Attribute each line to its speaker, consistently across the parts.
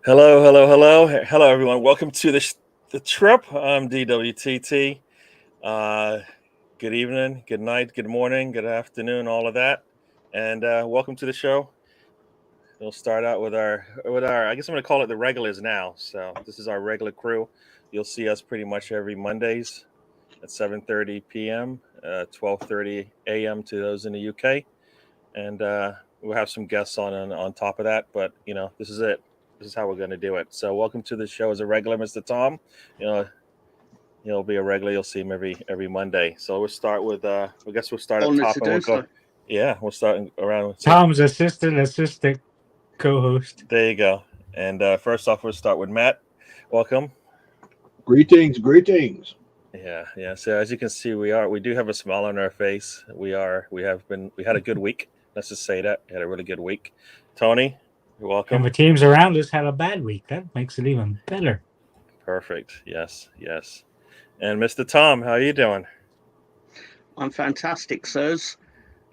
Speaker 1: Hello, everyone. Welcome to the trip. I'm DWTT. Uh, Good evening, good night, good morning, good afternoon, all of that, and welcome to the show. We'll start out with our. I guess I'm going to call it the regulars now. So this is our regular crew. You'll see us pretty much every Mondays at 7:30 p.m., 12:30 a.m. to those in the UK, and we'll have some guests on top of that. But this is it. This is how we're going to do it. So welcome to the show as a regular, Mr. Tom. You know, he'll be a regular. You'll see him every Monday. So we'll start with. I guess we'll start at
Speaker 2: Honored
Speaker 1: top
Speaker 2: to
Speaker 1: and we'll
Speaker 2: do
Speaker 1: go.
Speaker 2: so.
Speaker 1: Yeah, we'll start around. So
Speaker 3: Tom's assistant co-host.
Speaker 1: there you go. And first off, we'll start with Matt. Welcome.
Speaker 4: Greetings, greetings.
Speaker 1: Yeah. So as you can see, we do have a smile on our face. We had a good week. Let's just say that we had a really good week. Tony, you're
Speaker 3: And
Speaker 1: welcome.
Speaker 3: the teams around us had a bad week. That makes it even better.
Speaker 1: Perfect. Yes. And Mr. Tom, how are you doing?
Speaker 2: I'm fantastic, sirs.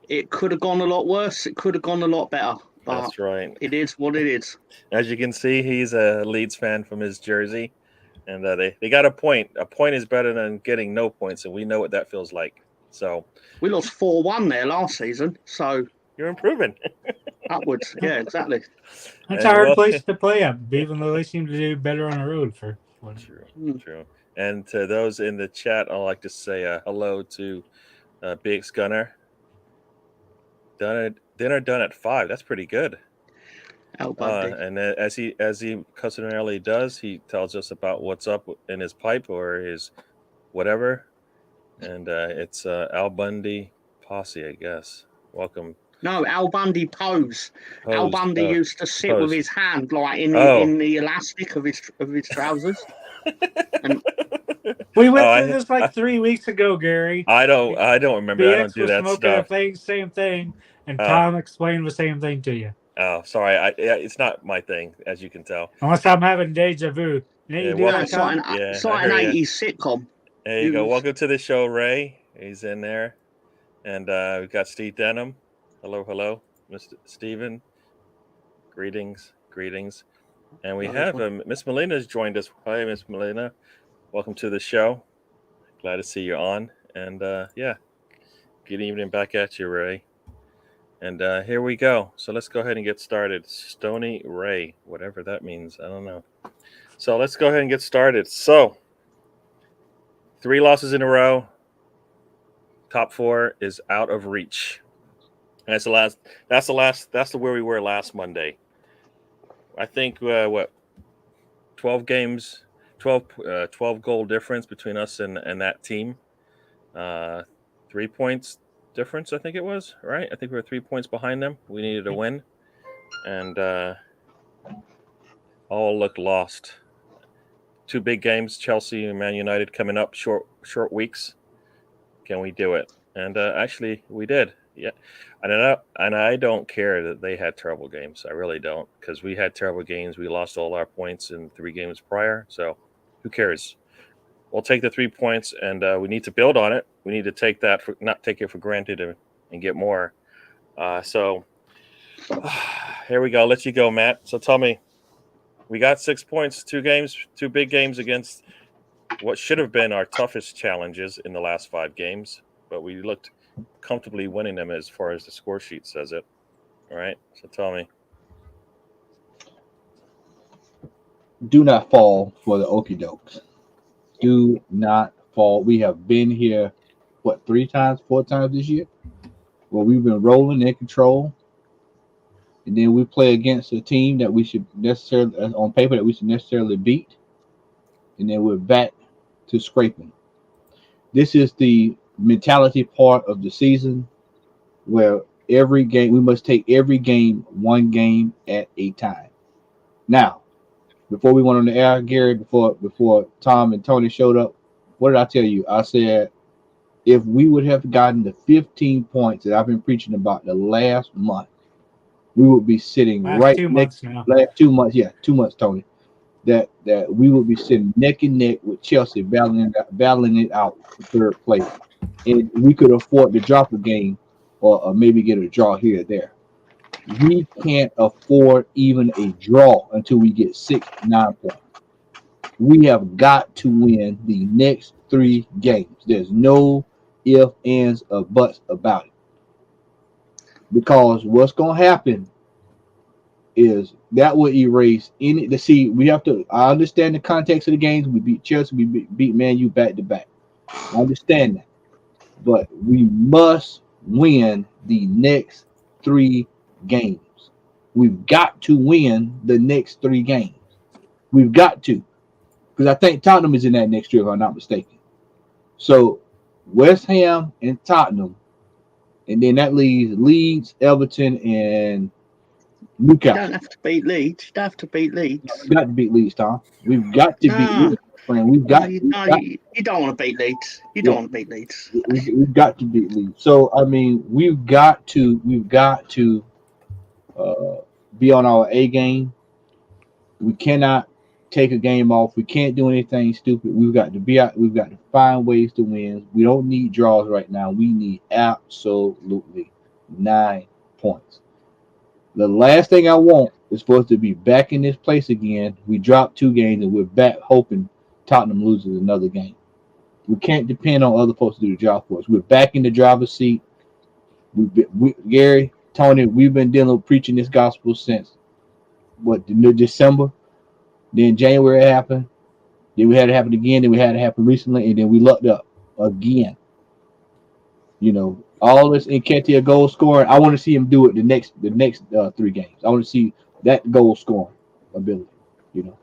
Speaker 2: It could have gone a lot worse. It could have gone a lot better. But
Speaker 1: That's right.
Speaker 2: it is what it is.
Speaker 1: As you can see, he's a Leeds fan from his jersey, and they got a point. A point is better than getting no points, and we know what that feels like. So
Speaker 2: We lost 4-1 there last season. So
Speaker 1: you're improving.
Speaker 2: upwards. Yeah, exactly.
Speaker 3: That's a
Speaker 1: And
Speaker 3: hard
Speaker 1: well,
Speaker 3: place to play up, even though they seem to do better on the road for one.
Speaker 1: true,
Speaker 2: Mm.
Speaker 1: true. And to those in the chat, I'd like to say hello to Biggs Gunner. Dinner done at 5. That's pretty good.
Speaker 2: Al Bundy.
Speaker 1: And as he customarily does, he tells us about what's up in his pipe or his whatever, and it's Al Bundy posse, I guess. Welcome,
Speaker 2: No, Al Bundy pose. Al
Speaker 1: pose,
Speaker 2: Bundy used to sit with
Speaker 1: pose.
Speaker 2: his hand like in
Speaker 1: Oh,
Speaker 2: the elastic of his trousers. And
Speaker 3: We
Speaker 1: oh,
Speaker 3: went through this like 3 weeks ago, Gary.
Speaker 1: I don't remember. I don't
Speaker 3: BX
Speaker 1: do
Speaker 3: was
Speaker 1: that
Speaker 3: smoking
Speaker 1: stuff.
Speaker 3: the same thing, and
Speaker 1: Oh,
Speaker 3: Tom explained the same thing to you.
Speaker 1: oh, sorry. It's not my thing, as you can tell.
Speaker 3: Unless I'm having deja vu. Yeah,
Speaker 1: Yeah,
Speaker 3: you do
Speaker 2: no,
Speaker 3: that, Tom?
Speaker 2: it's
Speaker 1: I
Speaker 2: like an
Speaker 1: hear you.
Speaker 2: 80s sitcom.
Speaker 1: There you go.
Speaker 2: You
Speaker 1: Welcome to the show, Ray. He's in there, and we've got Steve Denham. Hello, Mr. Steven. Greetings. And we have Miss Melina's joined us. Hi, Miss Melina. Welcome to the show. Glad to see you on. And yeah, good evening back at you, Ray. And here we go. So let's go ahead and get started. Stony Ray, whatever that means. I don't know. So let's go ahead and get started. So 3 losses in a row. Top 4 is out of reach. That's the last. That's where we were last Monday. I think 12 games, 12 goal difference between us and that team. 3 points difference, I think it was, right? I think we were 3 points behind them. We needed a win, and all looked lost. 2 big games, Chelsea and Man United coming up, short weeks. Can we do it? And actually, we did. Yeah, and I don't care that they had terrible games. I really don't, because we had terrible games. We lost all our points in 3 games prior. So, who cares? We'll take the 3 points, and we need to build on it. We need to take that, not take it for granted, and get more. So, here we go. I'll let you go, Matt. So tell me, we got 6 points, 2 games, 2 big games against what should have been our toughest challenges in the last 5 games, but we looked comfortably winning them as far as the score sheet says it. All right. So tell me.
Speaker 4: Do not fall for the okie dokes. Do not fall. We have been here, 3 times, 4 times this year? Well, we've been rolling in control. And then we play against a team that we should necessarily, on paper, that we should necessarily beat. And then we're back to scraping. This is the mentality part of the season where every game, we must take every game, one game at a time. Now, before we went on the air, Gary, before Tom and Tony showed up, what did I tell you? I said, if we would have gotten the 15 points that I've been preaching about the last month, we would be sitting
Speaker 3: Last 2 months now.
Speaker 4: last 2 months, 2 months, Tony. That we would be sitting neck and neck with Chelsea, battling it out for 3rd place, and we could afford to drop a game or maybe get a draw here or there. We can't afford even a draw until we get 6-9 points. We have got to win the next 3 games. There's no ifs, ands, or buts about it. Because what's going to happen is that will erase any. To see, we have to. I understand the context of the games. We beat Chelsea. We beat Man U back to back. I understand that, but we must win the next 3 games. We've got to win the next 3 games. We've got to, because I think Tottenham is in that next year, if I'm not mistaken. So West Ham and Tottenham, and then that leaves Leeds, Everton, and
Speaker 2: You
Speaker 4: Newcastle.
Speaker 2: don't have to beat Leeds. You don't have to beat Leeds.
Speaker 4: We've got to beat Leeds, Tom. We've got to beat
Speaker 2: No.
Speaker 4: Leeds, friend. We've got.
Speaker 2: You don't want to beat Leeds. You don't want to beat Leeds.
Speaker 4: We've got to beat Leeds. So I mean, we've got to be on our A game. We cannot take a game off. We can't do anything stupid. We've got to be out. We've got to find ways to win. We don't need draws right now. We need absolutely 9 points. The last thing I want is for us to be back in this place again. We dropped 2 games and we're back hoping Tottenham loses another game. We can't depend on other folks to do the job for us. We're back in the driver's seat. Gary, Tony, we've been preaching this gospel since December. Then January happened. Then we had it happen again. Then we had it happen recently, and then we lucked up again. You know, all this Nketiah goal scoring. I want to see him do it the next 3 games. I want to see that goal scoring ability. You know,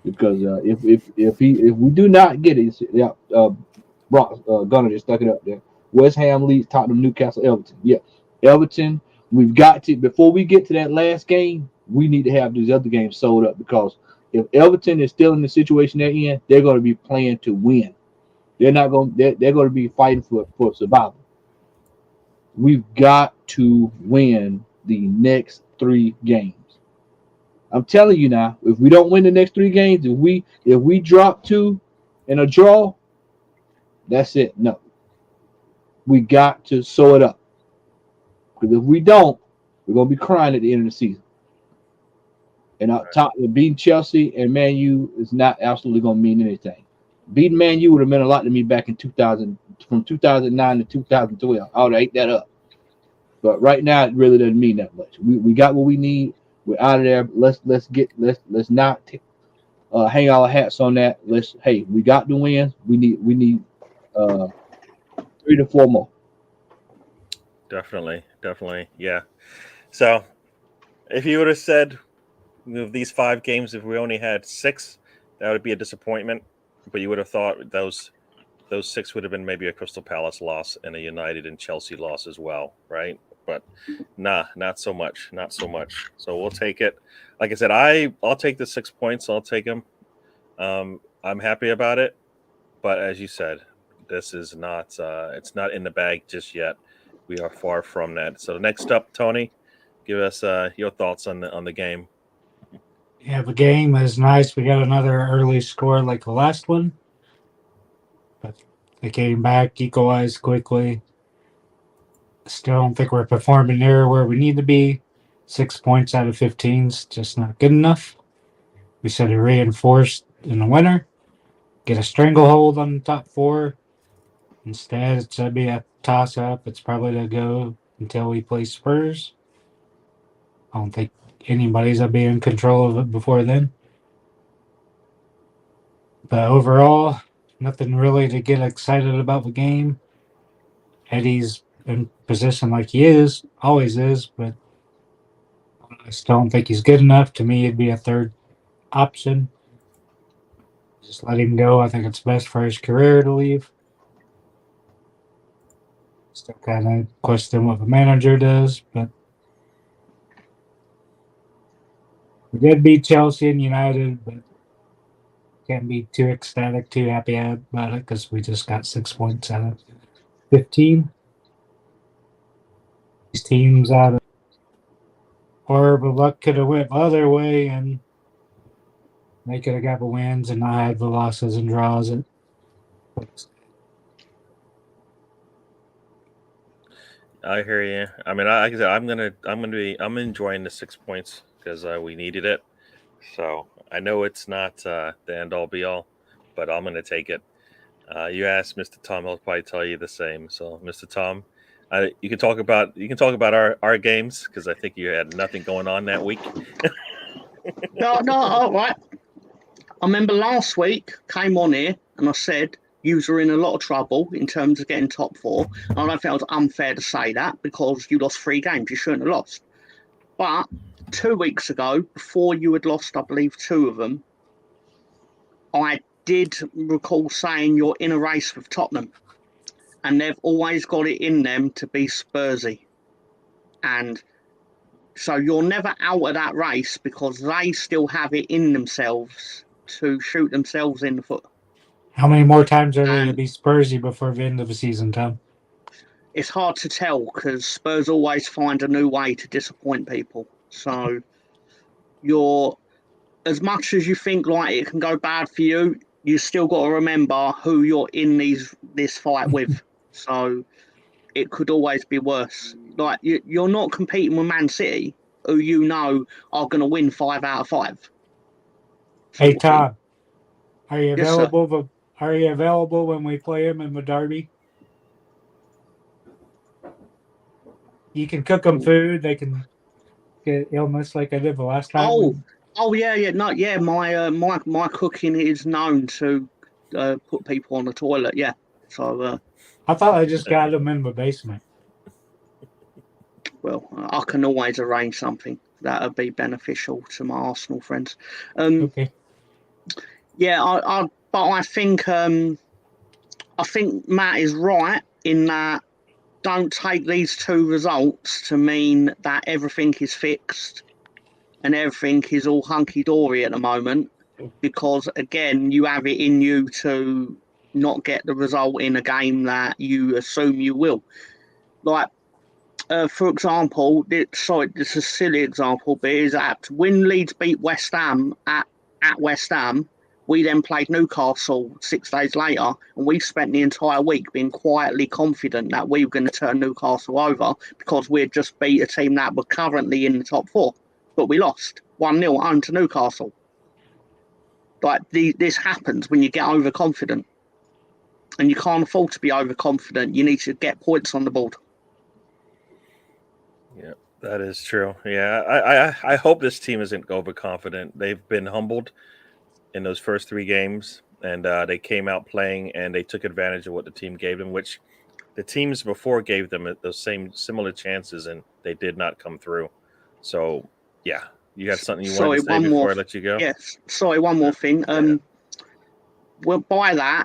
Speaker 4: because if we do not get it, Gunner just stuck it up there. West Ham, Leeds, Tottenham, Newcastle, Everton. Yeah, Everton. We've got to, before we get to that last game, we need to have these other games sold up, because if Everton is still in the situation they're in, they're going to be playing to win. They're not going. They're going to be fighting for survival. We've got to win the next 3 games. I'm telling you now, if we don't win the next 3 games, if we drop 2 in a draw, that's it. No, we got to sew it up, because if we don't, we're gonna be crying at the end of the season. And beating Chelsea and Man U is not absolutely gonna mean anything. Beating Man U would have meant a lot to me back in 2000, from 2009 to 2012. I would have ate that up. But right now, it really doesn't mean that much. We got what we need. We're out of there. Let's not hang our hats on that. We got the wins. We need 3 to 4 more.
Speaker 1: Definitely, yeah. So, if you would have said of these 5 games, if we only had 6, that would be a disappointment. But you would have thought those 6 would have been maybe a Crystal Palace loss and a United and Chelsea loss as well, right? But nah, not so much. So we'll take it. Like I said, I'll take the 6 points. I'll take them. I'm happy about it. But as you said, this is not. It's not in the bag just yet. We are far from that. So next up, Tony, give us your thoughts on the game.
Speaker 3: Yeah, the game is nice. We got another early score like the last one, but they came back, equalized quickly. Still don't think we're performing near where we need to be. 6 points out of 15 is just not good enough. We should have reinforced in the winter, get a stranglehold on the top 4. Instead, it's going to be a toss-up. It's probably to go until we play Spurs. I don't think anybody's going to be in control of it before then. But overall, nothing really to get excited about the game. Eddie's in position like he always is, but I still don't think he's good enough. To me, it'd be a 3rd option. Just let him go. I think it's best for his career to leave. Still kind of question what the manager does, but we did beat Chelsea and United, but can't be too ecstatic, too happy about it, because we just got 6 points out of 15. These teams out of horrible luck could have went the other way, and they could have got the wins and not had the losses and draws.
Speaker 1: I hear you. I mean, like I said, I'm enjoying the 6 points because we needed it. So I know it's not the end all be all, but I'm gonna take it. You ask Mr. Tom, he'll probably tell you the same. So, Mr. Tom, you can talk about our games because I think you had nothing going on that week.
Speaker 2: No, all right. I remember last week came on here and I said you were in a lot of trouble in terms of getting top four. And I don't think it was unfair to say that because you lost 3 games you shouldn't have lost. But 2 weeks ago, before you had lost, I believe, 2 of them, I did recall saying you're in a race with Tottenham. And they've always got it in them to be Spursy. And so you're never out of that race because they still have it in themselves to shoot themselves in the foot.
Speaker 3: How many more times are there to
Speaker 2: And
Speaker 3: be Spursy before the end of the season, Tom?
Speaker 2: it's hard to tell because Spurs always find a new way to disappoint people. So you're, as much as you think like it can go bad for you, you still got to remember who you're in this fight with. So it could always be worse. Like you're not competing with Man City, who you know are going to win 5 out of 5.
Speaker 3: Hey,
Speaker 2: sort of thing.
Speaker 3: Tom, are you
Speaker 2: Yes, sir.
Speaker 3: available? Are you available when we play him in the derby? You can cook them food. They can get illness like I did the last time.
Speaker 2: Yeah. My cooking is known to put people on the toilet. Yeah, so
Speaker 3: I thought I just got them in the basement.
Speaker 2: well, I can always arrange something that would be beneficial to my Arsenal friends.
Speaker 3: Okay.
Speaker 2: Yeah, but I think Matt is right in that. Don't take these 2 results to mean that everything is fixed and everything is all hunky-dory at the moment, because again you have it in you to not get the result in a game that you assume you will. Like for example, this is a silly example, but it is apt. When Leeds beat West Ham at West Ham, we then played Newcastle 6 days later, and we spent the entire week being quietly confident that we were going to turn Newcastle over because we had just beat a team that were currently in the top 4. But we lost 1-0 home to Newcastle. Like this happens when you get overconfident, and you can't afford to be overconfident. You need to get points on the board.
Speaker 1: Yeah, that is true. Yeah, I hope this team isn't overconfident. They've been humbled in those first 3 games, and they came out playing and they took advantage of what the team gave them, which the teams before gave them those similar chances, and they did not come through. So, yeah, you got something you wanted to say before I let you go?
Speaker 2: Yes, sorry, one more thing. Well, by that,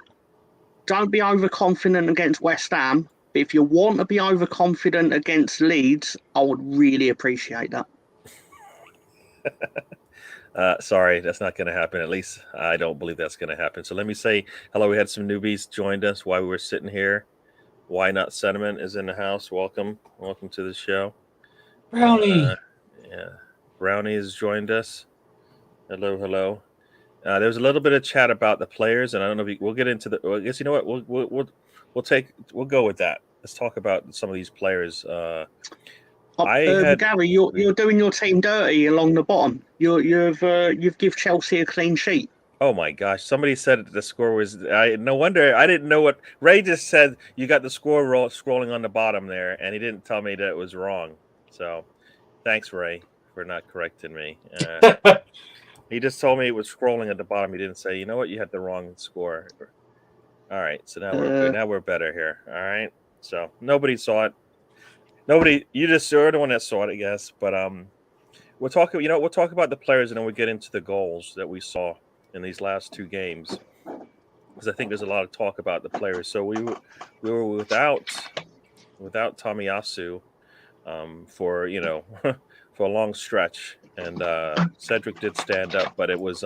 Speaker 2: don't be overconfident against West Ham. But if you want to be overconfident against Leeds, I would really appreciate that.
Speaker 1: Sorry, that's not going to happen. At least I don't believe that's going to happen. So let me say hello. We had some newbies joined us while we were sitting here. Why Not Sentiment is in the house. Welcome to the show.
Speaker 3: Brownie.
Speaker 1: Yeah, Brownie has joined us. Hello. There was a little bit of chat about the players, and I don't know if we'll get into the. Well, I guess you know what we'll go with that. Let's talk about some of these players.
Speaker 2: Gary, you're doing your team dirty along the bottom. You've give Chelsea a clean sheet.
Speaker 1: Oh my gosh! Somebody said the score was. No wonder I didn't know what Ray just said. You got the score scrolling on the bottom there, and he didn't tell me that it was wrong. So, thanks, Ray, for not correcting me. He just told me it was scrolling at the bottom. He didn't say, you know what, you had the wrong score. All right, so now we're better here. All right, so nobody saw it. You just you're the one that saw it, I guess. But we'll talk. We'll talk about the players, and then we'll get into the goals that we saw in these last 2 games, because I think there's a lot of talk about the players. So we were without Tomiyasu for for a long stretch, and Cedric did stand up, but it was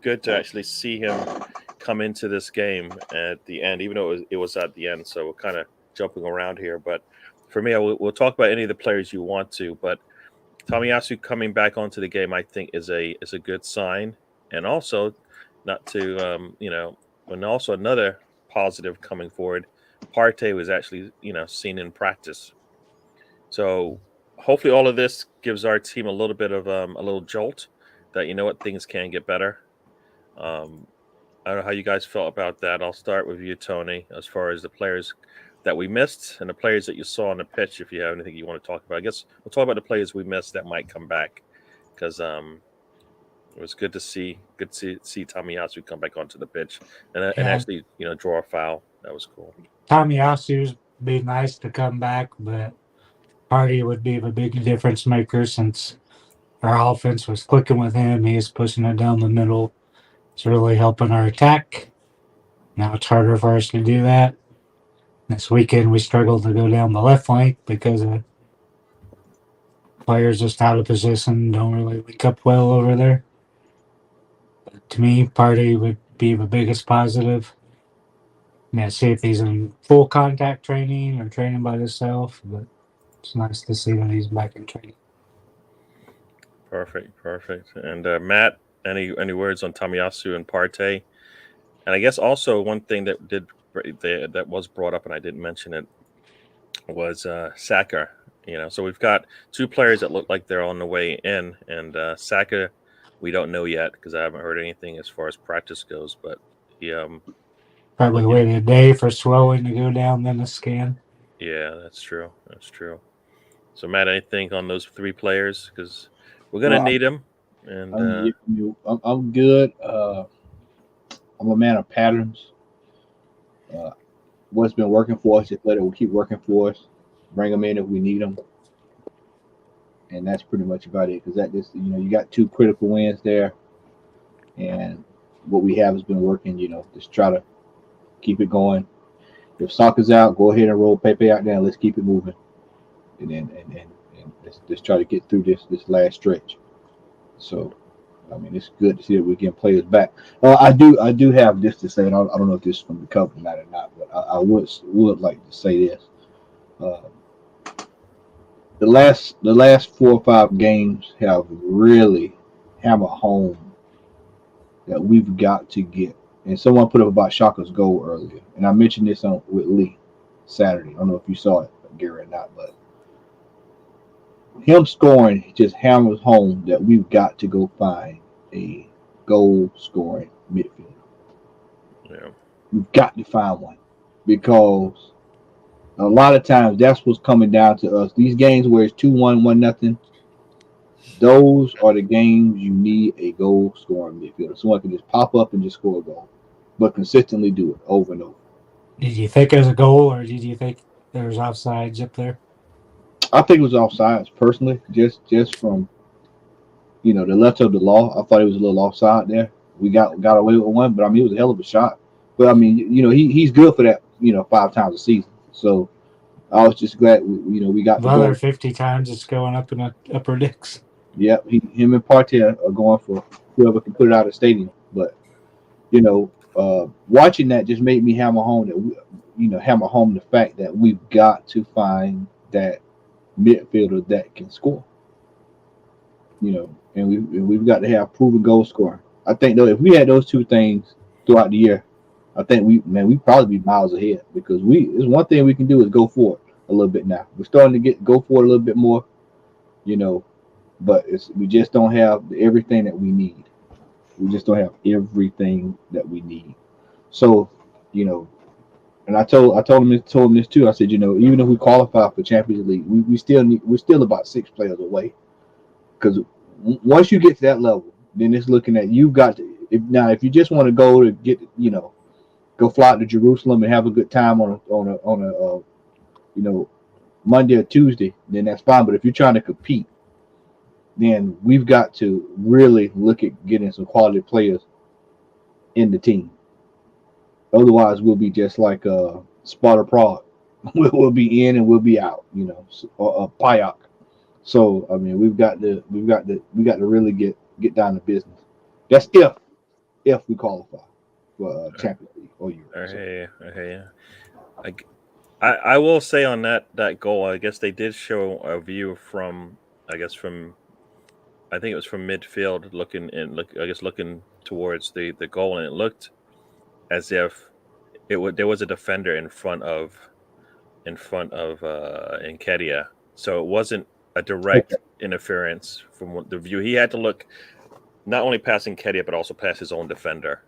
Speaker 1: good to actually see him come into this game at the end, even though it was at the end. So we're kind of jumping around here, but for me, we'll talk about any of the players you want to, but Tomiyasu coming back onto the game, I think, is a good sign. And also, not to and also another positive coming forward Partey was actually, seen in practice. So hopefully all of this gives our team a little bit of a little jolt that, things can get better. I don't know how you guys felt about that. I'll start with you, Tony, as far as the players that we missed and the players that you saw on the pitch. If you have anything you want to talk about, I guess we'll talk about the players we missed that might come back, because it was good to see Tomiyasu come back onto the pitch and
Speaker 3: Yeah.
Speaker 1: actually draw a foul. That was cool.
Speaker 3: Tomiyasu's be nice to come back, but Party would be the big difference maker since our offense was clicking with him. He is pushing it down the middle. It's really helping our attack. Now it's harder for us to do that. This weekend we struggled to go down the left flank because of players just out of position, don't really link up well over there. But to me, Party would be the biggest positive. Yeah, see if he's in full contact training or training by himself, but it's nice to see that he's back in training.
Speaker 1: Perfect. And Matt, any words on Tomiyasu and Partey? And I guess also one thing that was brought up and I didn't mention it was Saka. So we've got two players that look like they're on the way in, and Saka, we don't know yet because I haven't heard anything as far as practice goes. But he
Speaker 3: Probably waited a day for swelling to go down, then a scan.
Speaker 1: Yeah, that's true. So Matt, anything on those three players? Because we're gonna need them. And
Speaker 4: I'm good. I'm a man of patterns. What's been working for us, just let it keep working for us. Bring them in if we need them, and that's pretty much about it. Because that just you got two critical wins there, and what we have has been working. Just try to keep it going. If Saka's out, go ahead and roll Pepe out there. Let's keep it moving, and let's just try to get through this last stretch. So, I mean, it's good to see that we can players back. I do have this to say, and I don't know if this is from the cover night or not, but I would like to say this. The last 4 or 5 games have really hammered home that we've got to get. And someone put up about Shaka's goal earlier, and I mentioned this with Lee Saturday. I don't know if you saw it, Gary, or not, but him scoring just hammers home that we've got to go find a goal scoring midfielder.
Speaker 1: Yeah.
Speaker 4: We've got to find one, because a lot of times that's what's coming down to us. These games where it's 2-1, 1-0, those are the games you need a goal scoring midfielder. Someone can just pop up and just score a goal, but consistently do it over and over.
Speaker 3: Did you think it was a goal, or did you think there was offsides up there?
Speaker 4: I think it was offsides personally, just from the left of the law. I thought it was a little offside there. We got away with one, but I mean it was a hell of a shot. But I mean, he's good for that, 5 times a season. So I was just glad we got the
Speaker 3: other
Speaker 4: goal.
Speaker 3: 50 times it's going up in the upper decks.
Speaker 4: Yep, him and Partey are going for whoever can put it out of the stadium. But watching that just made me hammer home the fact that we've got to find that midfielder that can score. And we've got to have proven goal scoring. I think though, if we had those two things throughout the year, I think we'd probably be miles ahead, because there's one thing we can do is go for it a little bit now. We're starting to go for it a little bit more, but we just don't have everything that we need. We just don't have everything that we need. So, and I told him this too. I said, even if we qualify for Champions League, we're still about 6 players away. Because once you get to that level, then it's looking at you've got to. If you just want to go to get, go fly out to Jerusalem and have a good time on a Monday or Tuesday, then that's fine. But if you're trying to compete, then we've got to really look at getting some quality players in the team. Otherwise, we'll be just like Sparta Prague. We'll be in and we'll be out, or Payok. So I mean, we've got to really get down to business. That's if we qualify for Champions League or Europe.
Speaker 1: I will say on that goal, I guess they did show a view from I think it was from midfield looking towards the goal, and it looked as if there was a defender in front of Nketiah, so it wasn't a direct interference from the view. He had to look not only past Nketiah but also past his own defender.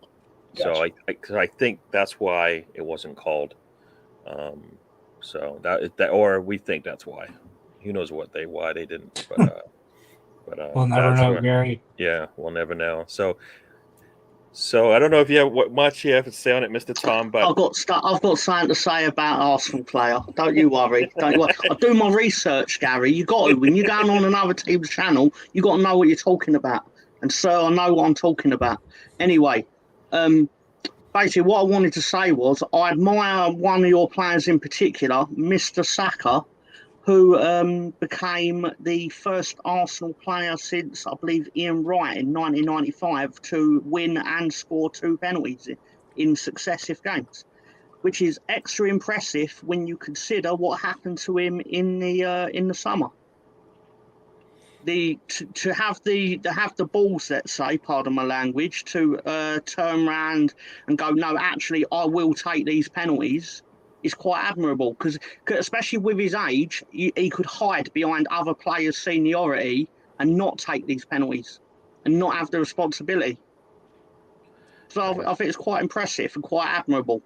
Speaker 4: Gotcha.
Speaker 1: So I think that's why it wasn't called. So that or we think that's why. Who knows why they didn't? But
Speaker 3: We'll never
Speaker 1: that's
Speaker 3: know,
Speaker 1: where,
Speaker 3: Gary.
Speaker 1: yeah, we'll never know. So I don't know if you have what much you have to say on it, Mr. Tom, but
Speaker 2: I've got something to say about Arsenal player. Don't you worry. Don't you worry. I do my research, Gary. You got to. When you're going on another team's channel, you got to know what you're talking about. And so I know what I'm talking about. Anyway, basically what I wanted to say was I admire one of your players in particular, Mr. Saka, who became the first Arsenal player since, I believe, Ian Wright in 1995 to win and score 2 penalties in successive games, which is extra impressive when you consider what happened to him in the summer. To have the balls, let's say, pardon my language, to turn around and go, no, actually, I will take these penalties, is quite admirable, because especially with his age, he could hide behind other players' seniority and not take these penalties and not have the responsibility. So I think it's quite impressive and quite admirable.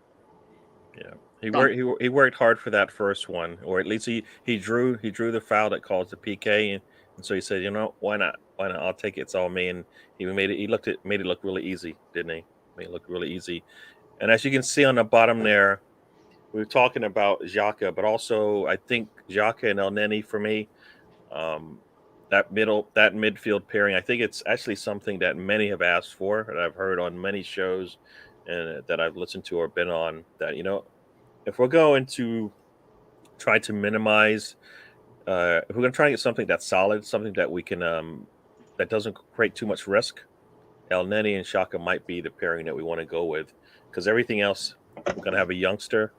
Speaker 1: yeah, he worked hard for that first one, or at least he drew the foul that caused the PK, and so he said, why not? I'll take it. It's all me, and he made it look really easy, didn't he? Made it look really easy, and as you can see on the bottom there. We were talking about Xhaka, but also I think Xhaka and Elneny for me, that midfield pairing. I think it's actually something that many have asked for, and I've heard on many shows, and that I've listened to or been on. That if we're going to try to minimize, if we're going to try and get something that's solid, something that we can that doesn't create too much risk, Elneny and Xhaka might be the pairing that we want to go with, because everything else we're going to have a youngster.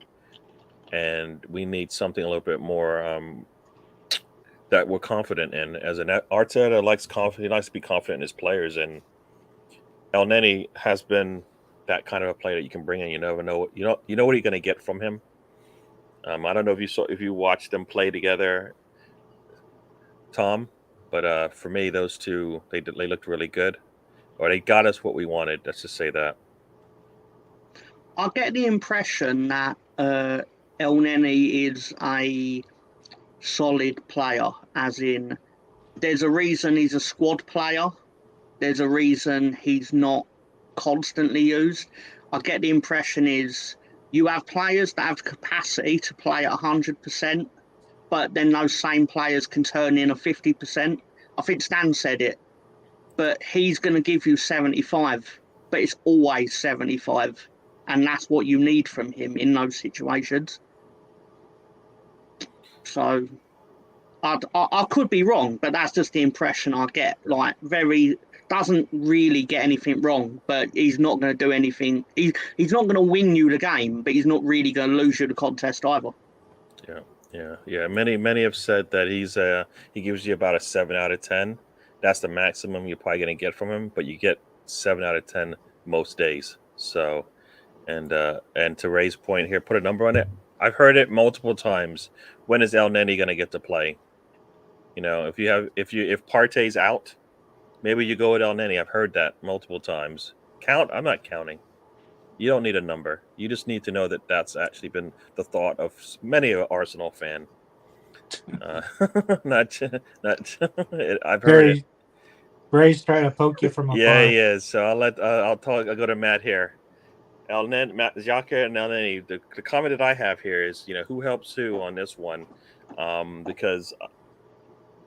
Speaker 1: And we need something a little bit more that we're confident in. As an Arteta likes to be confident in his players, and Elneny has been that kind of a player that you can bring in. You never know. You know what you're going to get from him. I don't know if you watched them play together, Tom, but for me, those two they looked really good, or they got us what we wanted. Let's just say that.
Speaker 2: I get the impression that Elneny is a solid player, as in there's a reason he's a squad player. There's a reason he's not constantly used. I get the impression is you have players that have capacity to play at 100%, but then those same players can turn in a 50%. I think Stan said it, but he's going to give you 75, but it's always 75. And that's what you need from him in those situations. So I could be wrong, but that's just the impression I get. Like, doesn't really get anything wrong, but he's not going to do anything. He's not going to win you the game, but he's not really going to lose you the contest either.
Speaker 1: Yeah. Many have said that he gives you about a 7 out of 10. That's the maximum you're probably going to get from him, but you get 7 out of 10 most days. So, and to Ray's point here, put a number on it. I've heard it multiple times. When is Elneny going to get to play? If Partey's out, maybe you go with Elneny. I've heard that multiple times. I'm not counting. You don't need a number. You just need to know that that's actually been the thought of many an Arsenal fan. Not. I've heard it.
Speaker 3: Ray's trying to poke you from afar.
Speaker 1: Yeah, he is. So I'll go to Matt here. Xhaka and Elneny. The comment that I have here is, who helps who on this one, because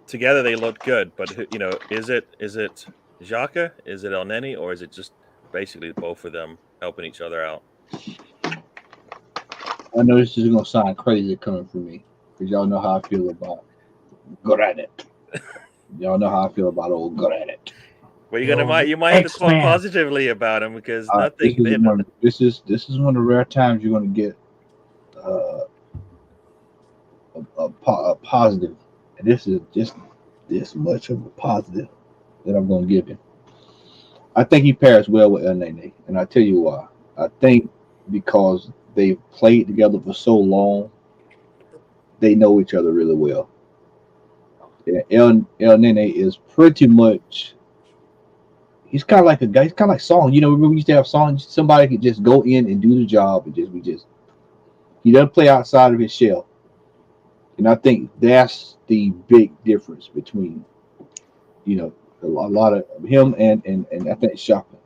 Speaker 1: together they look good. But is it Xhaka? Is it Elneny? Or is it just basically both of them helping each other out?
Speaker 4: I know this is gonna sound crazy coming from me, because y'all know how I feel about Granit. Y'all know how I feel about old Granit.
Speaker 1: Well, you might have to talk positively about him, because nothing.
Speaker 4: This is one of the rare times you're going to get a positive, and this is just this much of a positive that I'm going to give him. I think he pairs well with Elneny, and I tell you why. I think because they've played together for so long, they know each other really well. Yeah, El Nene is pretty much. He's kind of like a guy. He's kind of like Song. You know, remember we used to have Song. Somebody could just go in and do the job, and just. He doesn't play outside of his shell, and I think that's the big difference between, a lot of him and I think Shaka.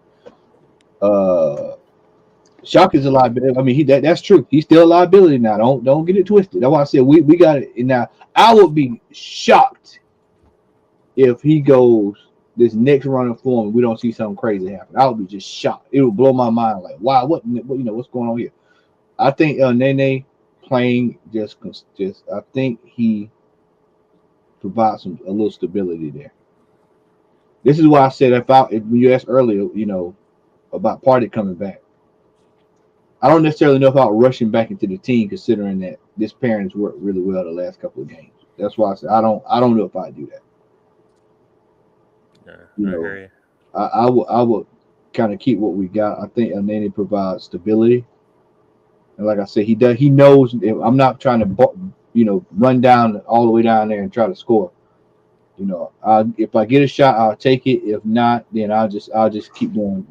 Speaker 4: Shaka is a liability. I mean, that's true. He's still a liability now. Don't get it twisted. That's why I said we got it. And now I would be shocked if he goes this next run of form, we don't see something crazy happen. I would be just shocked. It would blow my mind. Like, wow, what what's going on here? I think Nene playing just. I think he provides a little stability there. This is why I said if you asked earlier, about Party coming back, I don't necessarily know about rushing back into the team, considering that this pairing has worked really well the last couple of games. That's why I said I don't know if I do that.
Speaker 1: I hear you.
Speaker 4: I would kind of keep what we got. I think Nene provides stability, and like I said, he does. He knows. I'm not trying to run down all the way down there and try to score. If I get a shot, I'll take it. If not, then I'll just keep doing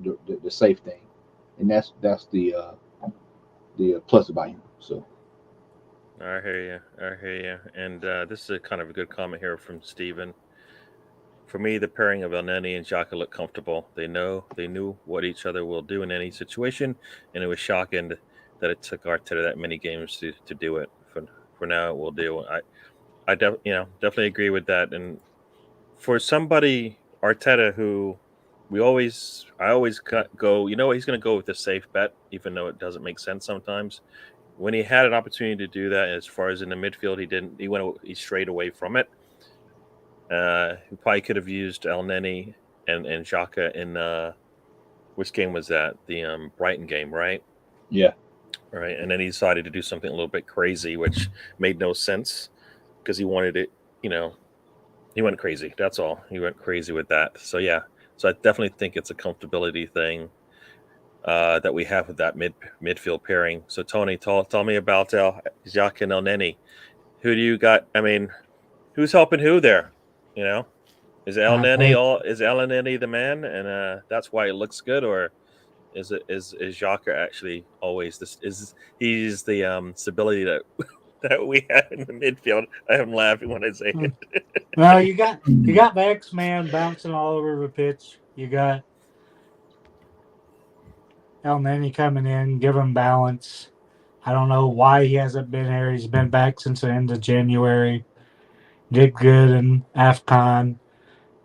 Speaker 4: the safe thing, and that's the plus about him. So.
Speaker 1: I hear you. And this is a kind of a good comment here from Steven. For me, the pairing of El Nene and Xhaka look comfortable. They knew what each other will do in any situation, and it was shocking that it took Arteta that many games to do it. For now, it will do. I definitely agree with that. And for somebody, Arteta, who I always go, he's going to go with the safe bet, even though it doesn't make sense sometimes. When he had an opportunity to do that, as far as in the midfield, he didn't. He strayed away from it. He probably could have used El Nene and Xhaka in which game was that? The Brighton game, right?
Speaker 4: Yeah.
Speaker 1: Right, and then he decided to do something a little bit crazy, which made no sense because he wanted it. He went crazy. That's all. He went crazy with that. So yeah. So I definitely think it's a comfortability thing that we have with that midfield pairing. So Tony, tell me about Xhaka and El Nene. Who do you got? I mean, who's helping who there? Is El Nene the man, and that's why it looks good, or is Xhaka actually always this? He's the stability that we have in the midfield? I'm laughing when I say it.
Speaker 3: Well, you got the X-Man bouncing all over the pitch. You got El Nene coming in, give him balance. I don't know why he hasn't been here. He's been back since the end of January. Did good in AFCON.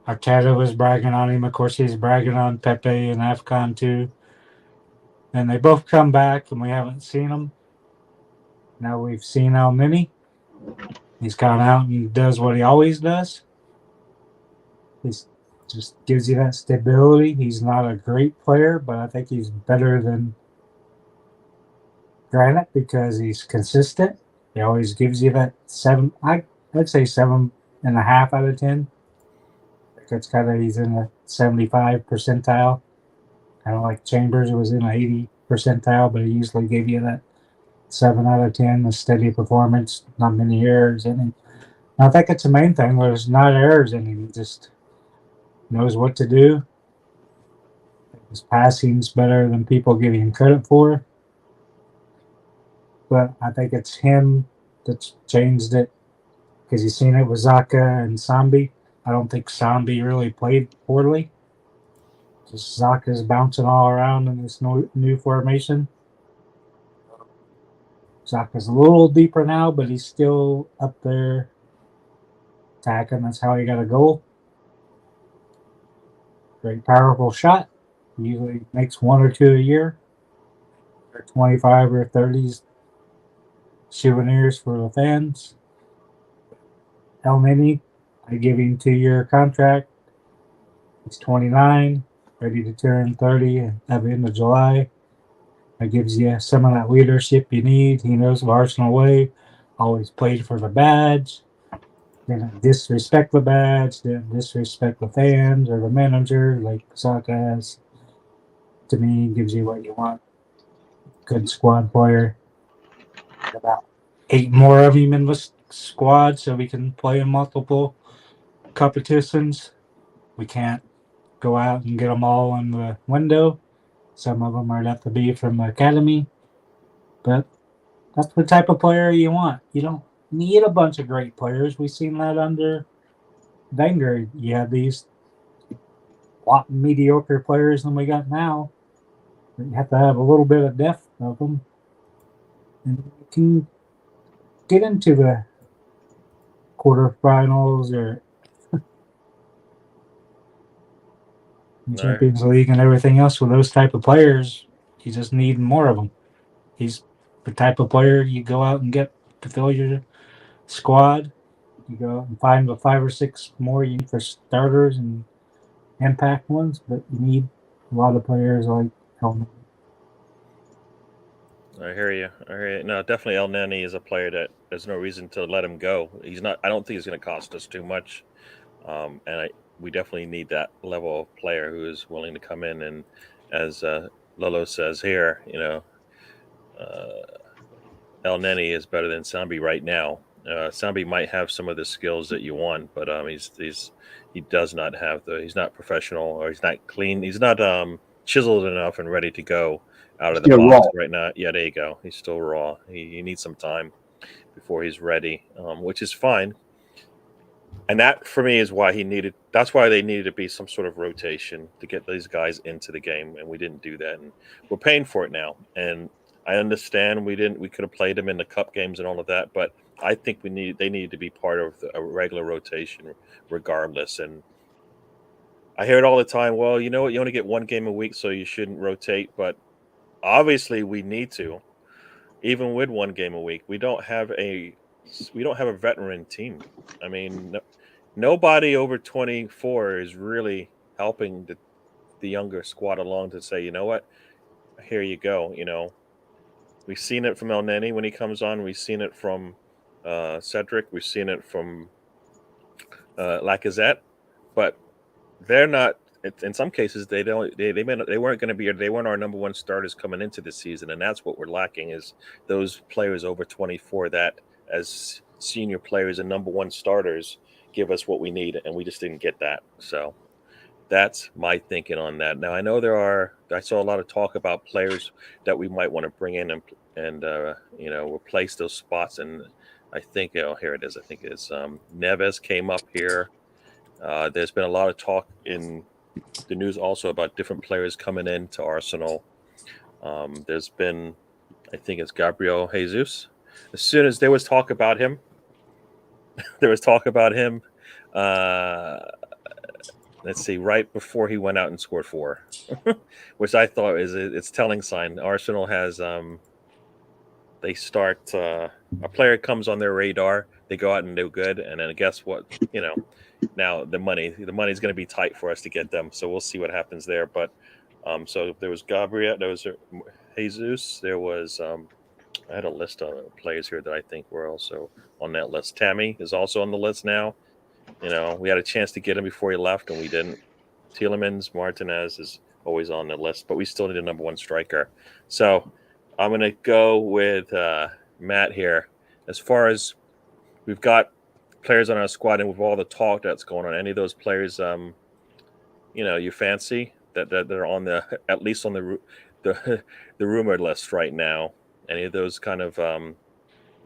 Speaker 3: Arteta was bragging on him. Of course, he's bragging on Pepe and AFCON too. And they both come back, and we haven't seen them. Now we've seen El Nene. He's gone out and does what he always does. He just gives you that stability. He's not a great player, but I think he's better than Granite because he's consistent. He always gives you that 7. I'd say 7.5 out of 10. It's kind of he's in the 75 percentile. Kind of like Chambers was in the 80 percentile, but he usually gave you that 7 out of 10, a steady performance, not many errors in him. I think it's the main thing. There's not errors in him. He just knows what to do. His passing's better than people give him credit for. But I think it's him that's changed it because you've seen it with Xhaka and Sambi. I don't think Sambi really played poorly. Just Xhaka's bouncing all around in this new formation. Xhaka's a little deeper now, but he's still up there attacking. That's how he got a goal. Great powerful shot. He usually makes 1 or 2 a year. Or 25 or 30s souvenirs for the fans. El Nene, I give him 2-year contract. He's 29, ready to turn 30 at the end of July. That gives you some of that leadership you need. He knows the Arsenal way. Always played for the badge. Didn't disrespect the badge. Didn't disrespect the fans or the manager like Xhaka has. To me, gives you what you want. Good squad player. about 8 more of him in the squad so we can play in multiple competitions. We can't go out and get them all in the window. Some of them are have to be from the academy, but that's the type of player you want. You don't need a bunch of great players. We've seen that under Wenger. You have these lot mediocre players than we got now. You have to have a little bit of depth of them, and you can get into the quarterfinals or Champions League and everything else with those type of players. You just need more of them. He's the type of player you go out and get to fill your squad. You go out and find the 5 or 6 more you need for starters and impact ones, but you need a lot of players like Helmet.
Speaker 1: I hear you. No, definitely El Neni is a player that there's no reason to let him go. He's not. I don't think he's going to cost us too much, and we definitely need that level of player who is willing to come in and, as Lolo says here, El Neni is better than Sambi right now. Sambi might have some of the skills that you want, but he does not have he's not professional, or he's not clean. He's not chiseled enough and ready to go out of the
Speaker 4: Still
Speaker 1: box
Speaker 4: raw.
Speaker 1: right now. Yeah, there you go. He's still raw. He needs some time before he's ready, which is fine. And that for me is why that's why they needed to be some sort of rotation to get these guys into the game, and we didn't do that, and we're paying for it now. And I understand we could have played them in the cup games and all of that, but I think they needed to be part of a regular rotation regardless. And I hear it all the time. Well, you know what? You only get one game a week, so you shouldn't rotate. But obviously, we need to, even with one game a week. We don't have a veteran team. I mean, nobody over 24 is really helping the younger squad along to say, you know what, here you go. We've seen it from El Neni when he comes on. We've seen it from Cedric. We've seen it from Lacazette, but they're not. In some cases, they weren't going to be. They weren't our number one starters coming into the season, and that's what we're lacking is those players over 24 that, as senior players and number one starters, give us what we need, and we just didn't get that. So that's my thinking on that. Now I know I saw a lot of talk about players that we might want to bring in and replace those spots, and I think here it is. I think it's Neves came up here. There's been a lot of talk in the news also about different players coming into Arsenal. There's been, I think it's Gabriel Jesus. As soon as there was talk about him, let's see, right before he went out and scored 4, which I thought it's telling sign. Arsenal has they start a player comes on their radar, they go out and do good, and then guess what? Now the money's going to be tight for us to get them, so we'll see what happens there. But so there was Gabriel, there was Jesus, there was I had a list of players here that I think were also on that list. Tammy is also on the list now. We had a chance to get him before he left, and we didn't. Tielemans, Martinez is always on the list, but we still need a number one striker. So I'm going to go with Matt here. As far as we've got players on our squad, and with all the talk that's going on, any of those players, you fancy that are on at least on the rumored list right now? Any of those kind of, I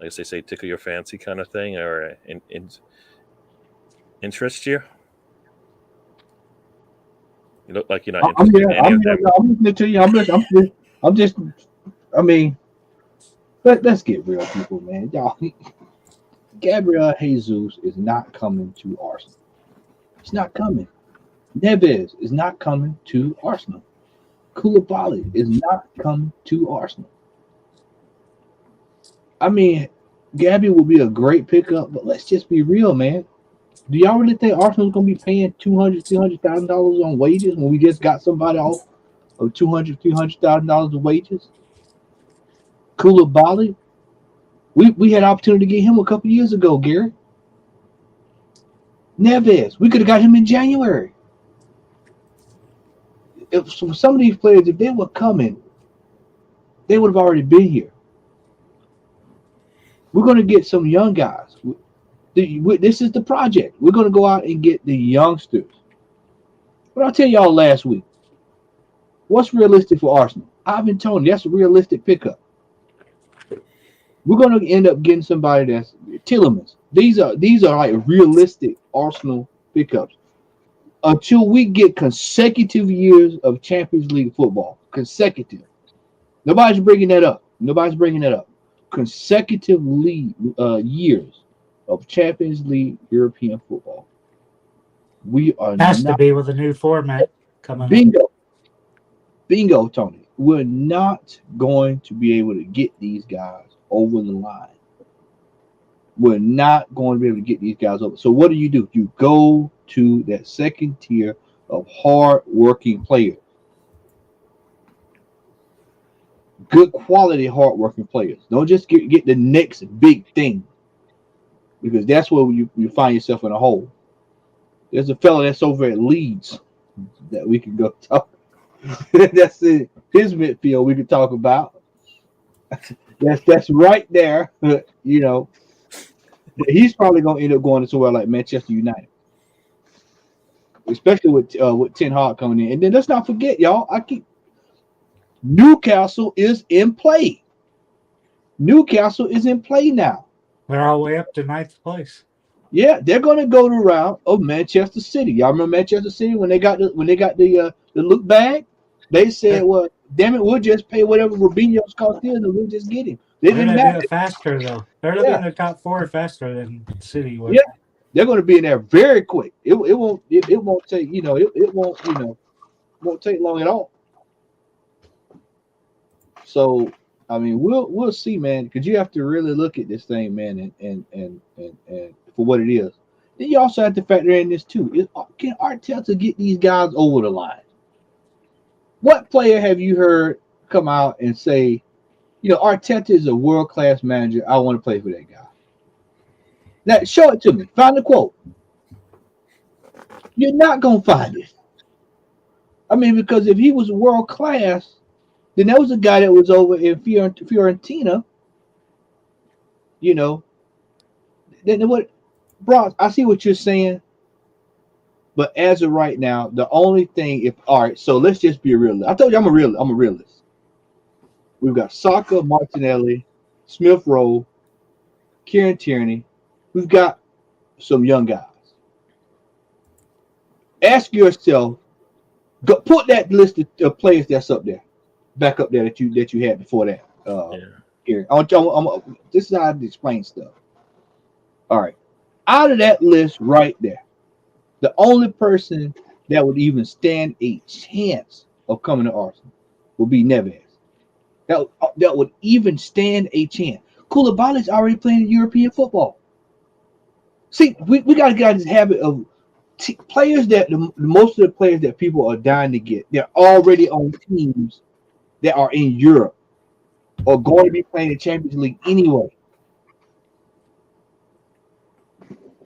Speaker 1: guess they say, tickle your fancy kind of thing, or interest you? You look like you're not interested in any of them.
Speaker 4: I'm listening to you. I'm just. I mean, let's get real, people, man. Y'all, Gabriel Jesus is not coming to Arsenal. It's not coming. Neves is not coming to Arsenal. Koulibaly is not coming to Arsenal. I mean, Gabby will be a great pickup, but let's just be real, man. Do y'all really think Arsenal's going to be paying $200,000 on wages when we just got somebody off of $300,000 of wages? Koulibaly, we had an opportunity to get him a couple years ago, Gary. Neves, we could have got him in January. If some of these players, if they were coming, they would have already been here. We're going to get some young guys. This is the project. We're going to go out and get the youngsters. But I'll tell y'all last week, what's realistic for Arsenal? Ivan Toney, that's a realistic pickup. We're going to end up getting somebody that's Tillemans. These are like realistic Arsenal pickups. Until we get consecutive years of Champions League football, consecutive. Nobody's bringing that up. Consecutive years of Champions League European football. We are
Speaker 3: Has
Speaker 4: not
Speaker 3: to be with a new format coming up.
Speaker 4: Bingo, Tony. We're not going to be able to get these guys over the line. We're not going to be able to get these guys over. So what do? You go to that second tier of hard-working players. Good quality, hard-working players. Don't just get the next big thing, because that's where you find yourself in a hole. There's a fella that's over at Leeds that we can go talk. That's it. His midfield we could talk about. That's right there. You know, he's probably going to end up going to somewhere like Manchester United, especially with Ten Hag coming in. And then let's not forget, y'all. Newcastle is in play. Newcastle is in play now.
Speaker 3: They're all the way up to 9th place.
Speaker 4: Yeah, they're going to go the route of Manchester City. Y'all remember Manchester City when they got the look bag? They said, "Well, damn it, we'll just pay whatever Robinho's cost is, and we'll just get him." They
Speaker 3: They're
Speaker 4: didn't
Speaker 3: going to do
Speaker 4: matter.
Speaker 3: it faster, though. They're looking at the top 4 faster than City was.
Speaker 4: Yeah, they're going to be in there very quick. It won't take won't take long at all. So I mean, we'll see, man, because you have to really look at this thing, man, and for what it is. Then you also have to factor in this too. Can Arteta get these guys over the line? What player have you heard come out and say, Arteta is a world-class manager, I want to play for that guy? Now, show it to me. Find the quote. You're not going to find it. I mean, because if he was world-class, then there was a guy that was over in Fiorentina, Then what, Bronx, I see what you're saying. But as of right now, the only thing, so let's just be real. I told you I'm a realist. We've got Saka, Martinelli, Smith Rowe, Kieran Tierney. We've got some young guys. Ask yourself, put that list of players that's up there, back up there that you had before that. Here, this is how I explain stuff. All right, out of that list right there, the only person that would even stand a chance of coming to Arsenal would be Neves. That would even stand a chance. Koulibaly's already playing European football. See, we got to get out of this habit of players that most of the players that people are dying to get, they're already on teams that are in Europe or going to be playing the Champions League anyway.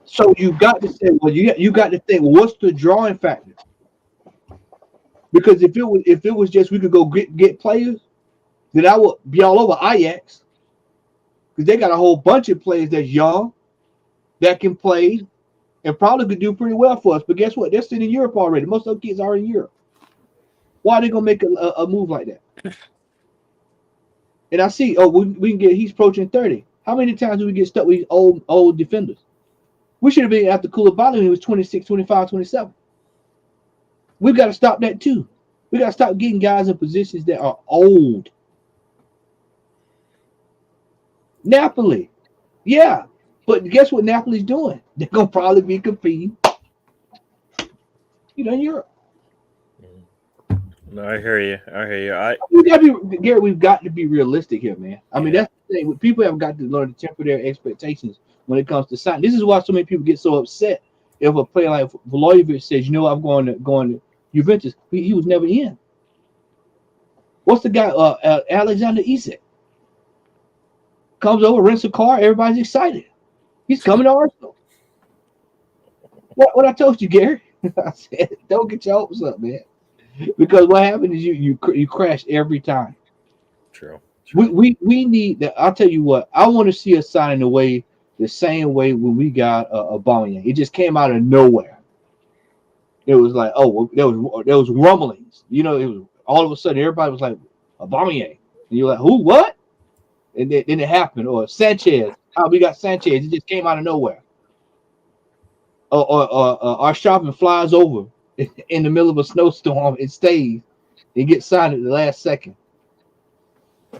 Speaker 4: So you got to say, well, you got to think, what's the drawing factor? Because if it was just we could go get players, then I would be all over Ajax, because they got a whole bunch of players that's young, that can play, and probably could do pretty well for us. But guess what? They're sitting in Europe already. Most of those kids are in Europe. Why are they gonna make a move like that? And I see, we can get. He's approaching 30. How many times do we get stuck with these old defenders? We should have been after Koulibaly when he was 26, 25, 27. We've got to stop that too. We got to stop getting guys in positions that are old. Napoli, yeah, but guess what Napoli's doing? They're gonna probably be competing, in Europe.
Speaker 1: No, I hear you.
Speaker 4: We've got to be realistic here, man. I mean, that's the thing. People have got to learn to temper their expectations when it comes to signing. This is why so many people get so upset if a player like Vlahovic says, I'm going to Juventus. He was never in. What's the guy? Alexander Isak comes over, rents a car. Everybody's excited. He's coming to Arsenal. What I told you, Gary? I said, don't get your hopes up, man. Because what happens is you crash every time.
Speaker 1: True.
Speaker 4: We need that. I'll tell you what. I want to see us sign the same way when we got Aubameyang. It just came out of nowhere. It was like, oh, there was rumblings. You know, it was all of a sudden everybody was like Aubameyang, and you're like, who, what? And then it happened. Or Sanchez. How we got Sanchez? It just came out of nowhere. Or our shopping flies over in the middle of a snowstorm. It stays. It gets signed at the last second.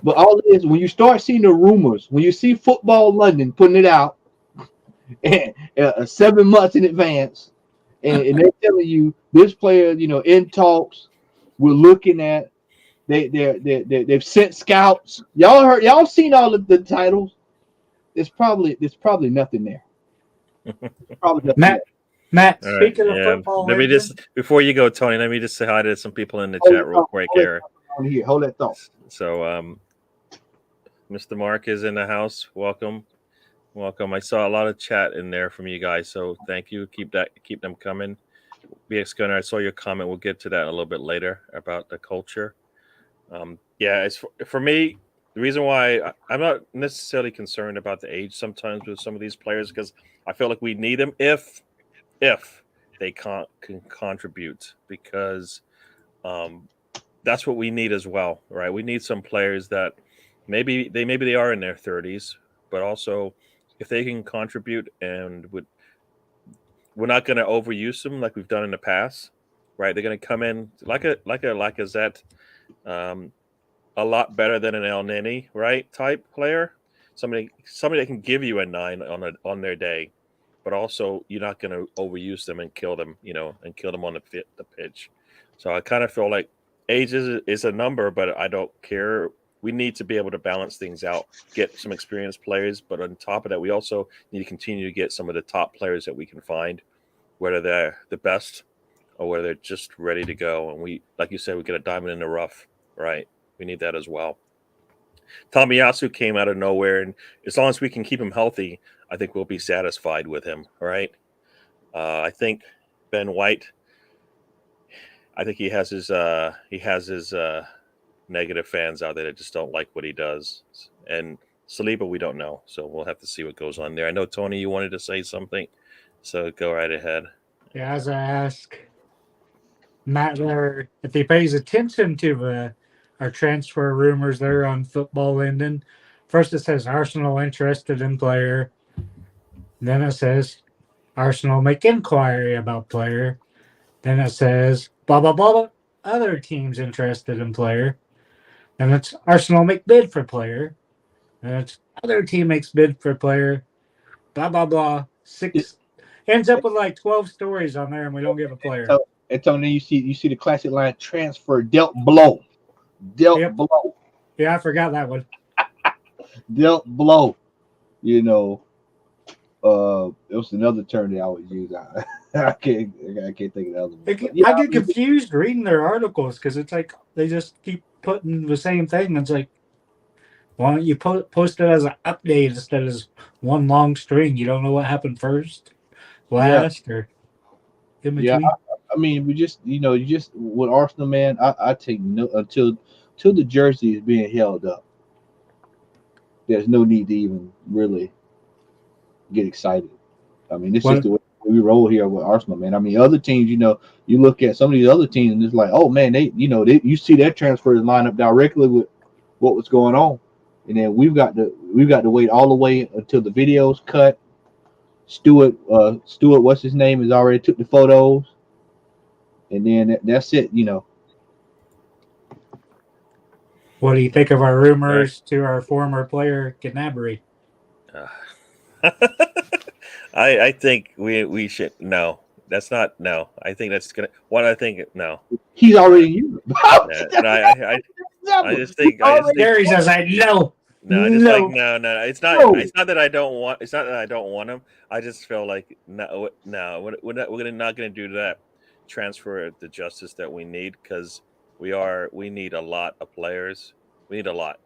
Speaker 4: But all it is, when you start seeing the rumors, when you see Football London putting it out 7 months in advance, and they're telling you this player, you know, in talks, we're looking at, they've sent scouts. Y'all seen all of the titles? There's probably nothing there. Probably nothing
Speaker 3: Matt,
Speaker 1: All
Speaker 3: speaking
Speaker 1: right,
Speaker 3: of
Speaker 1: yeah.
Speaker 3: football,
Speaker 1: Let me just before you go, Tony. Let me just say hi to some people in the chat real quick here.
Speaker 4: Hold that thought.
Speaker 1: So, Mr. Mark is in the house. Welcome. I saw a lot of chat in there from you guys, so thank you. Keep them coming. BX Gunner, I saw your comment. We'll get to that a little bit later about the culture. Yeah, it's for me. The reason why I'm not necessarily concerned about the age sometimes with some of these players, because I feel like we need them if they can contribute, because that's what we need as well, right? We need some players that maybe they are in their 30s, but also if they can contribute, and we're not going to overuse them like we've done in the past, right? They're going to come in like a Zet, a lot better than an El Nini, right? Type player, somebody that can give you a 9 on their day, but also you're not going to overuse them and kill them, and kill them on the pitch. So I kind of feel like age is a number, but I don't care. We need to be able to balance things out, get some experienced players, but on top of that, we also need to continue to get some of the top players that we can find, whether they're the best or whether they're just ready to go. And we, like you said, we get a diamond in the rough, right? We need that as well. Tomiyasu came out of nowhere, and as long as we can keep him healthy, I think we'll be satisfied with him, right? I think Ben White, I think he has his negative fans out there that just don't like what he does. And Saliba, we don't know, so we'll have to see what goes on there. I know, Tony, you wanted to say something, so go right ahead.
Speaker 3: Yeah, as I ask Matt there, if he pays attention to our transfer rumors there on Football Linden, first it says Arsenal interested in player. Then it says Arsenal make inquiry about player. Then it says blah, blah, blah, blah, other teams interested in player. Then it's Arsenal make bid for player. Then it's other team makes bid for player. Blah, blah, blah. 6 ends up with like 12 stories on there, and we don't give a player.
Speaker 4: And Tony, you see the classic line: transfer dealt blow, blow.
Speaker 3: Yeah, I forgot that one.
Speaker 4: Dealt blow. It was another term they always use. I can't think of the other one.
Speaker 3: I get confused reading their articles because it's like they just keep putting the same thing. It's like, why don't you post it as an update instead of one long string? You don't know what happened first, last, or in between.
Speaker 4: Yeah, I mean, we just with Arsenal, man. I take no until the jersey is being held up. There's no need to even really get excited. I mean, this is the way we roll here with Arsenal, man. I mean, other teams, you look at some of these other teams, and it's like, oh man, you see their transfers line up directly with what was going on, and then we've got to wait all the way until the video's cut. Stuart, what's his name, has already took the photos, and then that's it.
Speaker 3: What do you think of our rumors to our former player Gnabry?
Speaker 1: I think we should no. That's not no. I think that's gonna. What I think no.
Speaker 4: He's already in Europe.
Speaker 1: I just think
Speaker 3: Gary says I know.
Speaker 1: No, I just like no. It's not. It's not that I don't want. It's not that I don't want him. I just feel like no. We're not going to do that. Transfer the justice that we need, because we need a lot of players. We need a lot.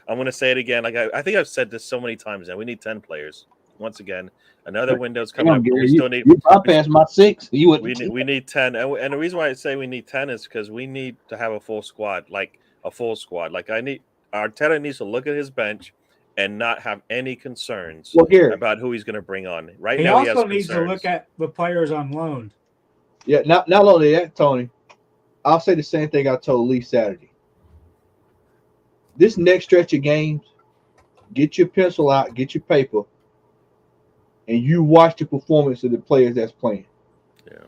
Speaker 1: I'm going to say it again. Like I think I've said this so many times now. We need 10 players. Once again, another window's coming up. We still need.
Speaker 4: You bypassed my 6. We
Speaker 1: need 10, and the reason why I say we need 10 is because we need to have a full squad. Like Arteta needs to look at his bench and not have any concerns
Speaker 4: Well, Gary,
Speaker 1: about who he's going to bring on. Right
Speaker 3: He
Speaker 1: now, he
Speaker 3: also
Speaker 1: has
Speaker 3: needs to
Speaker 1: concerns.
Speaker 3: look at the players on loan.
Speaker 4: yeah, not only that, Tony, I'll say the same thing I told Lee Saturday. This next stretch of games, get your pencil out, get your paper, and you watch the performance of the players that's playing.
Speaker 1: Yeah.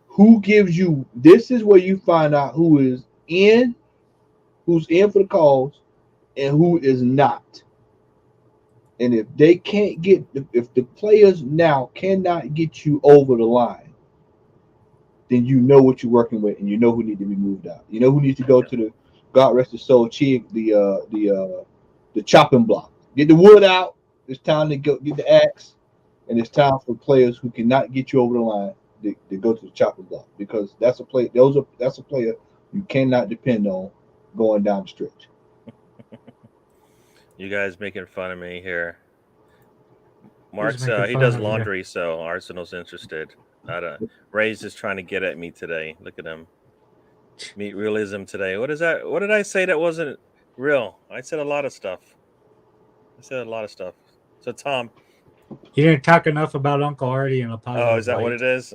Speaker 4: Who gives you? This is where you find out who's in for the cause, and who is not. And if they can't get, if the players now cannot get you over the line, then you know what you're working with, and you know who need to be moved out. You know who needs to go to the God rest his soul, the chopping block. Get the wood out. It's time to go get the axe, and it's time for players who cannot get you over the line to go to the chopping block, because that's a play. That's a player you cannot depend on going down the stretch.
Speaker 1: You guys making fun of me here. Mark's
Speaker 3: making
Speaker 1: he
Speaker 3: fun
Speaker 1: does
Speaker 3: of you?
Speaker 1: laundry, so Arsenal's interested. Ray's just trying to get at me today. Look at him. Meet realism today. What is that? What did I say that wasn't real? I said a lot of stuff. So Tom,
Speaker 3: You didn't talk enough about Uncle Artie in a positive
Speaker 1: oh, is that what
Speaker 3: light.
Speaker 1: it is?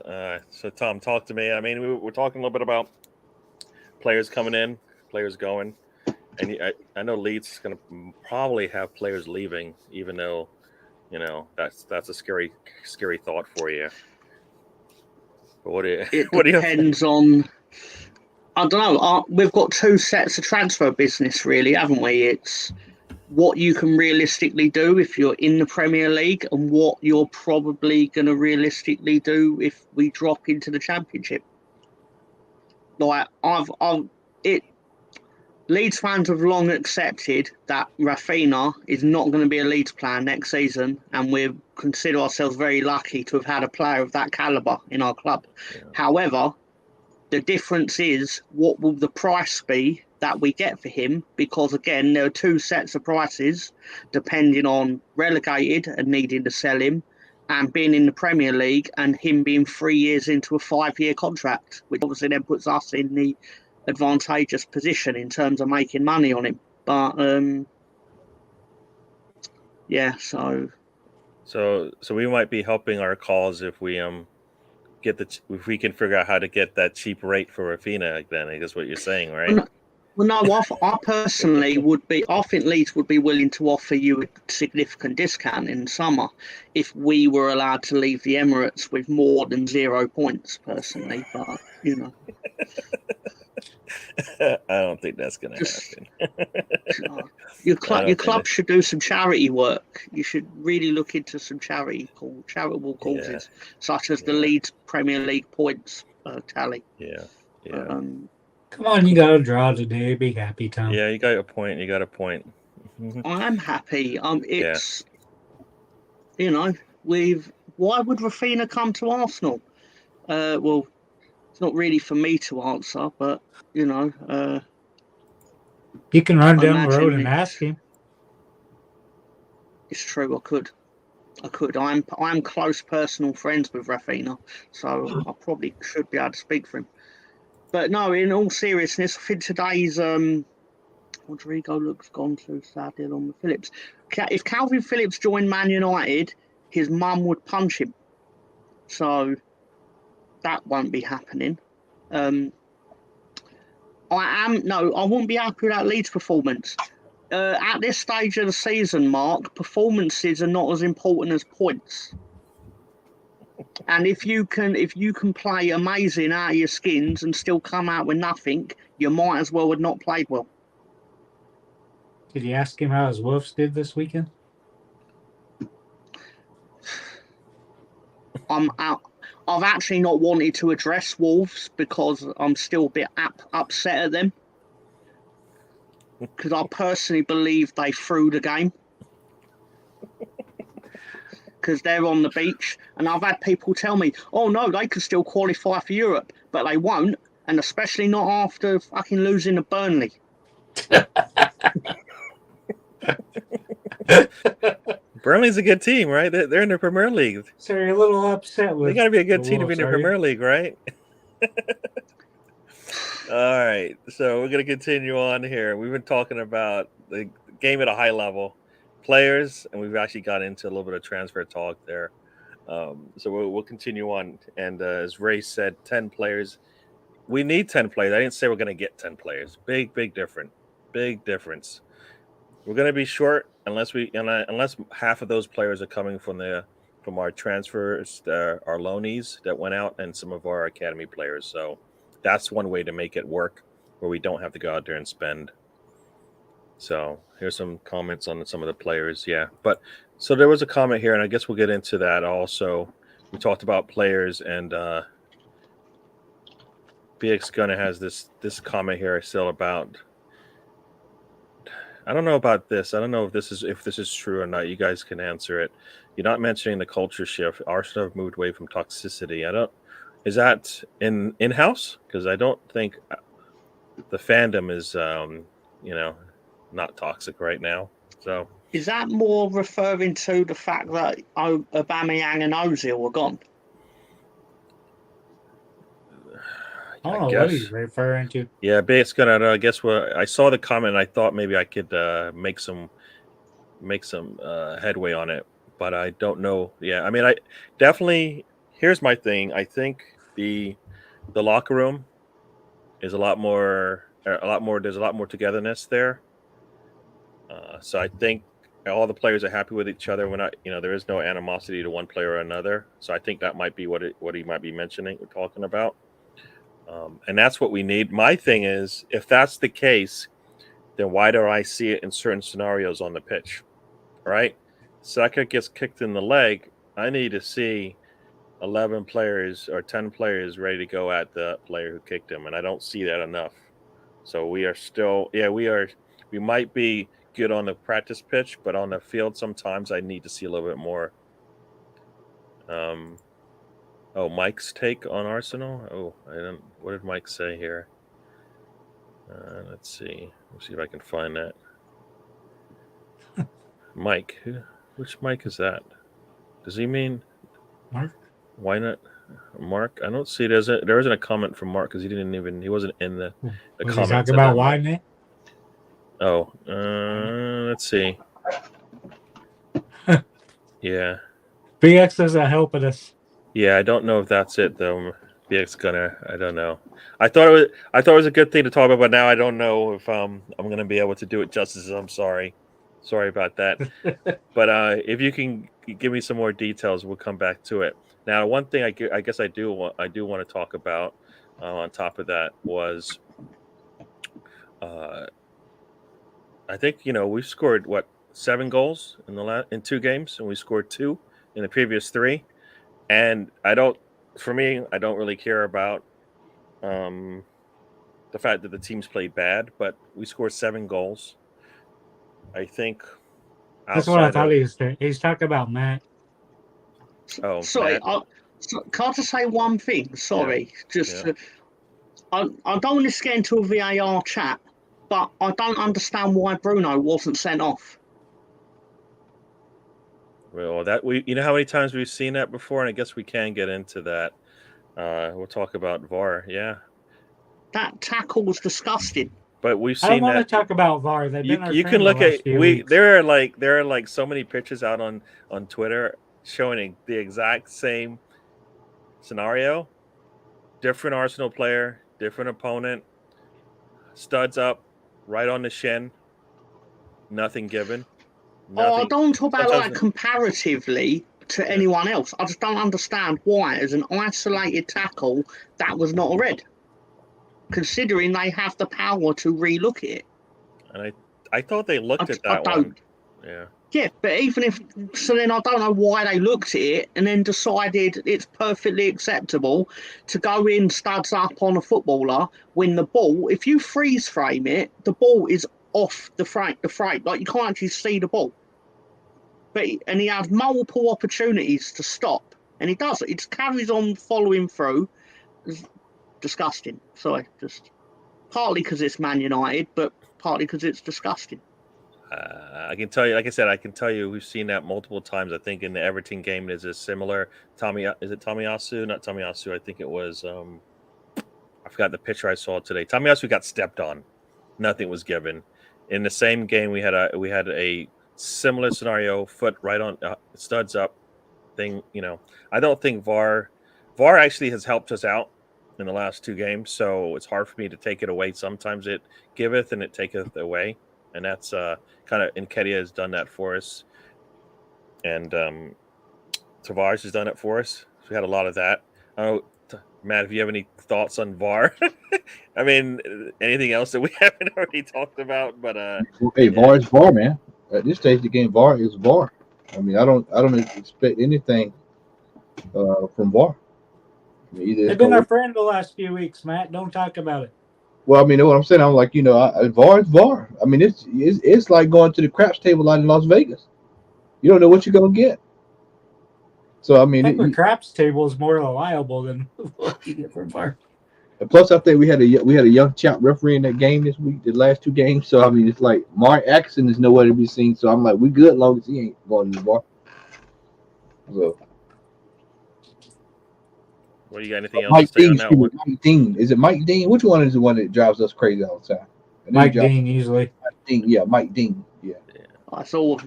Speaker 1: So Tom, talk to me. I mean, we're talking a little bit about players coming in, players going, and I know Leeds is going to probably have players leaving, even though, that's a scary thought for you. But what do you?
Speaker 2: It
Speaker 1: What do you?
Speaker 2: depends on. I don't know. We've got two sets of transfer business, really, haven't we? It's what you can realistically do if you're in the Premier League, and what you're probably going to realistically do if we drop into the Championship. Like Leeds fans have long accepted that Rafinha is not going to be a Leeds player next season, and we consider ourselves very lucky to have had a player of that calibre in our club.
Speaker 1: Yeah.
Speaker 2: However, the difference is, what will the price be that we get for him? Because again, there are two sets of prices depending on relegated and needing to sell him, and being in the Premier League and him being 3 years into a 5-year contract, which obviously then puts us in the advantageous position in terms of making money on him. But yeah, so
Speaker 1: we might be helping our cause if we if we can figure out how to get that cheap rate for Rafinha. Then I guess what you're saying, right?
Speaker 2: Well, no, I personally I think Leeds would be willing to offer you a significant discount in the summer if we were allowed to leave the Emirates with more than 0 points, personally. But,
Speaker 1: I don't think that's going to happen.
Speaker 2: Your club should do some charity work. You should really look into some charitable causes, such as the Leeds Premier League points tally.
Speaker 1: Yeah.
Speaker 3: Come on, you got to draw today. Be happy, Tom.
Speaker 1: Yeah, you got a point.
Speaker 2: I am happy. It's why would Rafinha come to Arsenal? Well, it's not really for me to answer, but
Speaker 3: you can run down the road and ask him.
Speaker 2: It's true. I could. I'm close personal friends with Rafinha, so I probably should be able to speak for him. But no, in all seriousness, I think today's Rodrigo looks gone too sadly along with Phillips. If Calvin Phillips joined Man United, his mum would punch him. So that won't be happening. I wouldn't be happy with that Leeds performance. At this stage of the season, Mark, performances are not as important as points. And if you can play amazing out of your skins and still come out with nothing, you might as well have not played well.
Speaker 3: Did you ask him how his Wolves did this weekend?
Speaker 2: I've actually not wanted to address Wolves because I'm still a bit upset at them. Because I personally believe they threw the game. Because they're on the beach, and I've had people tell me, "Oh no, they could still qualify for Europe," but they won't, and especially not after fucking losing to Burnley.
Speaker 1: Burnley's a good team, right? They're in the Premier League.
Speaker 3: So you're a little upset with.
Speaker 1: They got to be a good team to be in the Premier League, right? All right, so we're gonna continue on here. We've been talking about the game at a high level, players, and we've actually got into a little bit of transfer talk there. So we'll continue on. And as Ray said, 10 players. We need 10 players. I didn't say we're gonna get 10 players. Big difference. We're gonna be short unless unless half of those players are coming from our transfers, our loanees that went out, and some of our academy players. So that's one way to make it work, where we don't have to go out there and spend. So here's some comments on some of the players. Yeah, but so there was a comment here, and I guess we'll get into that also. We talked about players, and BX Gunner has this comment here still about. I don't know about this. I don't know if this is true or not. You guys can answer it. You're not mentioning the culture shift. Arsenal have moved away from toxicity. Is that in house? Because I don't think the fandom is not toxic right now. So
Speaker 2: Is that more referring to the fact that Aubameyang and Ozil were gone?
Speaker 3: I don't know what he's referring to.
Speaker 1: Yeah, it's gonna. I guess I saw the comment. And I thought maybe I could make some headway on it, but I don't know. Yeah, I mean, I definitely. Here's my thing. I think the locker room is a lot more. There's a lot more togetherness there. So I think all the players are happy with each other. We're not, there is no animosity to one player or another. So I think that might be what he might be mentioning or talking about. And that's what we need. My thing is, if that's the case, then why do I see it in certain scenarios on the pitch? Right? Saka gets kicked in the leg. I need to see 11 players or 10 players ready to go at the player who kicked him. And I don't see that enough. So we are still, we might be good on the practice pitch, but on the field, sometimes I need to see a little bit more. Mike's take on Arsenal. What did Mike say here? Let's see if I can find that. Mike, which Mike is that? Does he mean
Speaker 3: Mark?
Speaker 1: Why not Mark? I don't see there isn't a comment from Mark because he wasn't in the
Speaker 3: Was
Speaker 1: comments.
Speaker 3: he talking about why, Nick?
Speaker 1: Oh, let's see. Yeah.
Speaker 3: BX isn't helping us.
Speaker 1: Yeah, I don't know if that's it though. BX Gunner, I don't know. I thought it was a good thing to talk about, but now I don't know if I'm going to be able to do it justice. I'm sorry about that. But if you can give me some more details, we'll come back to it. Now, one thing I guess I do want to talk about on top of that was, I think we've scored 7 goals in 2 games, and we scored 2 in the previous 3. And I don't really care about the fact that the teams played bad, but we scored 7 goals. I think.
Speaker 3: That's what I thought he was saying. He's talking about Matt.
Speaker 1: Oh,
Speaker 2: sorry.
Speaker 1: Matt.
Speaker 2: Can I just say one thing? Sorry.
Speaker 1: Yeah.
Speaker 2: I don't want to get into a VAR chat, but I don't understand why Bruno wasn't sent off.
Speaker 1: Well, how many times we've seen that before, and I guess we can get into that. We'll talk about VAR. Yeah.
Speaker 2: That tackle was disgusting.
Speaker 1: But we've seen
Speaker 3: I don't want to talk about VAR. They've been our
Speaker 1: you can
Speaker 3: friend
Speaker 1: look
Speaker 3: the last
Speaker 1: at
Speaker 3: few weeks.
Speaker 1: there are like so many pictures out on Twitter showing the exact same scenario. Different Arsenal player, different opponent, studs up, right on the shin, nothing given.
Speaker 2: I don't talk about like comparatively to anyone else. I just don't understand why, as an isolated tackle, that was not a red. Considering they have the power to relook at it.
Speaker 1: And I thought they looked at that one. Yeah.
Speaker 2: Yeah, but even if so, then I don't know why they looked at it and then decided it's perfectly acceptable to go in studs up on a footballer when the ball, if you freeze frame it, the ball is off the frame, like you can't actually see the ball. And he had multiple opportunities to stop, and he does it. It just carries on following through. It's disgusting. Sorry, just partly because it's Man United, but partly because it's disgusting.
Speaker 1: I can tell you, like I said, we've seen that multiple times. I think in the Everton game, there's a similar Tomiyasu? Not Tomiyasu. I think it was. I forgot the picture I saw today. Tommy Asu got stepped on. Nothing was given. In the same game, we had a similar scenario. Foot right on, studs up thing. I don't think VAR actually has helped us out in the last 2 games, so it's hard for me to take it away. Sometimes it giveth and it taketh away, and that's kind of Nketiah has done that for us, and Tavares has done it for us. So we had a lot of that. I don't know, Matt, if you have any thoughts on VAR, I mean, anything else that we haven't already talked about? But
Speaker 4: hey, VAR is VAR, man. At this stage of the game, VAR is VAR. I mean, I don't expect anything from VAR. I mean, either
Speaker 3: They've been our friend the last few weeks, Matt. Don't talk about it.
Speaker 4: Well, I mean, what I'm saying, I'm like, VAR is VAR. I mean, it's like going to the craps table out in Las Vegas. You don't know what you're gonna get. So I mean,
Speaker 3: I think the craps table is more reliable than what you get from VAR.
Speaker 4: And plus, I think we had a young champ referee in that game this week, the last 2 games. So I mean, it's like Mark Atkinson is nowhere to be seen. So I'm like, we good as long as he ain't going to the bar. So,
Speaker 1: what do you got? Anything else to say on that one?
Speaker 4: Mike Dean. Is it Mike Dean? Which one is the one that drives us crazy all the time?
Speaker 3: Mike Dean usually.
Speaker 4: Mike Dean. Yeah.
Speaker 2: I saw.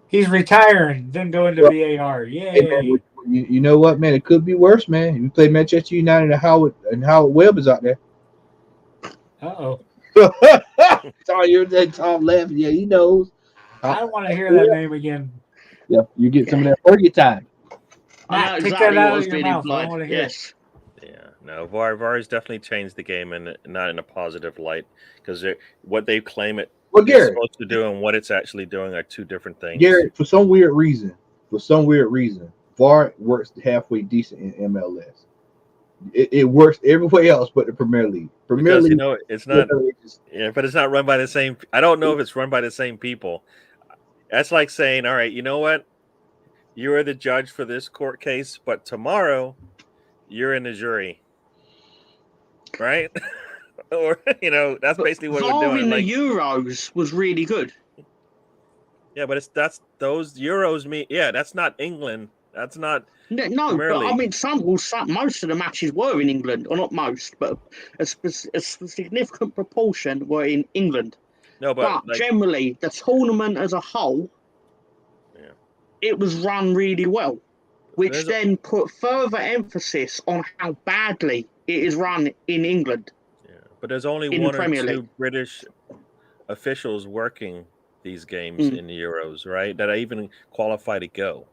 Speaker 3: He's retiring, then going to VAR. Yay!
Speaker 4: Hey, man, you know what, man? It could be worse, man. You play Manchester United and Howard Webb is out there.
Speaker 3: Uh-oh.
Speaker 4: Tom laughing. Yeah, he knows.
Speaker 3: I don't want to hear that name again.
Speaker 4: Yeah, you get some of that Fergie time.
Speaker 2: I know
Speaker 3: Take
Speaker 2: exactly
Speaker 3: that out
Speaker 2: what was
Speaker 3: of your
Speaker 2: being
Speaker 3: mouth. I
Speaker 2: implied.
Speaker 3: want to hear
Speaker 2: Yes.
Speaker 1: Yeah, no, VAR has definitely changed the game, and not in a positive light, because what they claim it's supposed to do and what it's actually doing are 2 different things.
Speaker 4: Garrett, for some weird reason, VAR works halfway decent in MLS. It works everywhere else but the Premier League.
Speaker 1: Because it's not. Yeah, but it's not run by the same. I don't know if it's run by the same people. That's like saying, all right, you know what? You are the judge for this court case, but tomorrow you're in the jury, right? Or that's basically what we're doing.
Speaker 2: In the Euros was really good.
Speaker 1: Yeah, but that's those Euros mean. Yeah, that's not England. That's not.
Speaker 2: No, but I mean, most of the matches were in England, or not most, but a significant proportion were in England.
Speaker 1: No, but
Speaker 2: generally, the tournament as a whole, it was run really well, which then put further emphasis on how badly it is run in England.
Speaker 1: Yeah, but there's only 1 or 2 British officials working these games in the Euros, right? That I even qualify to go.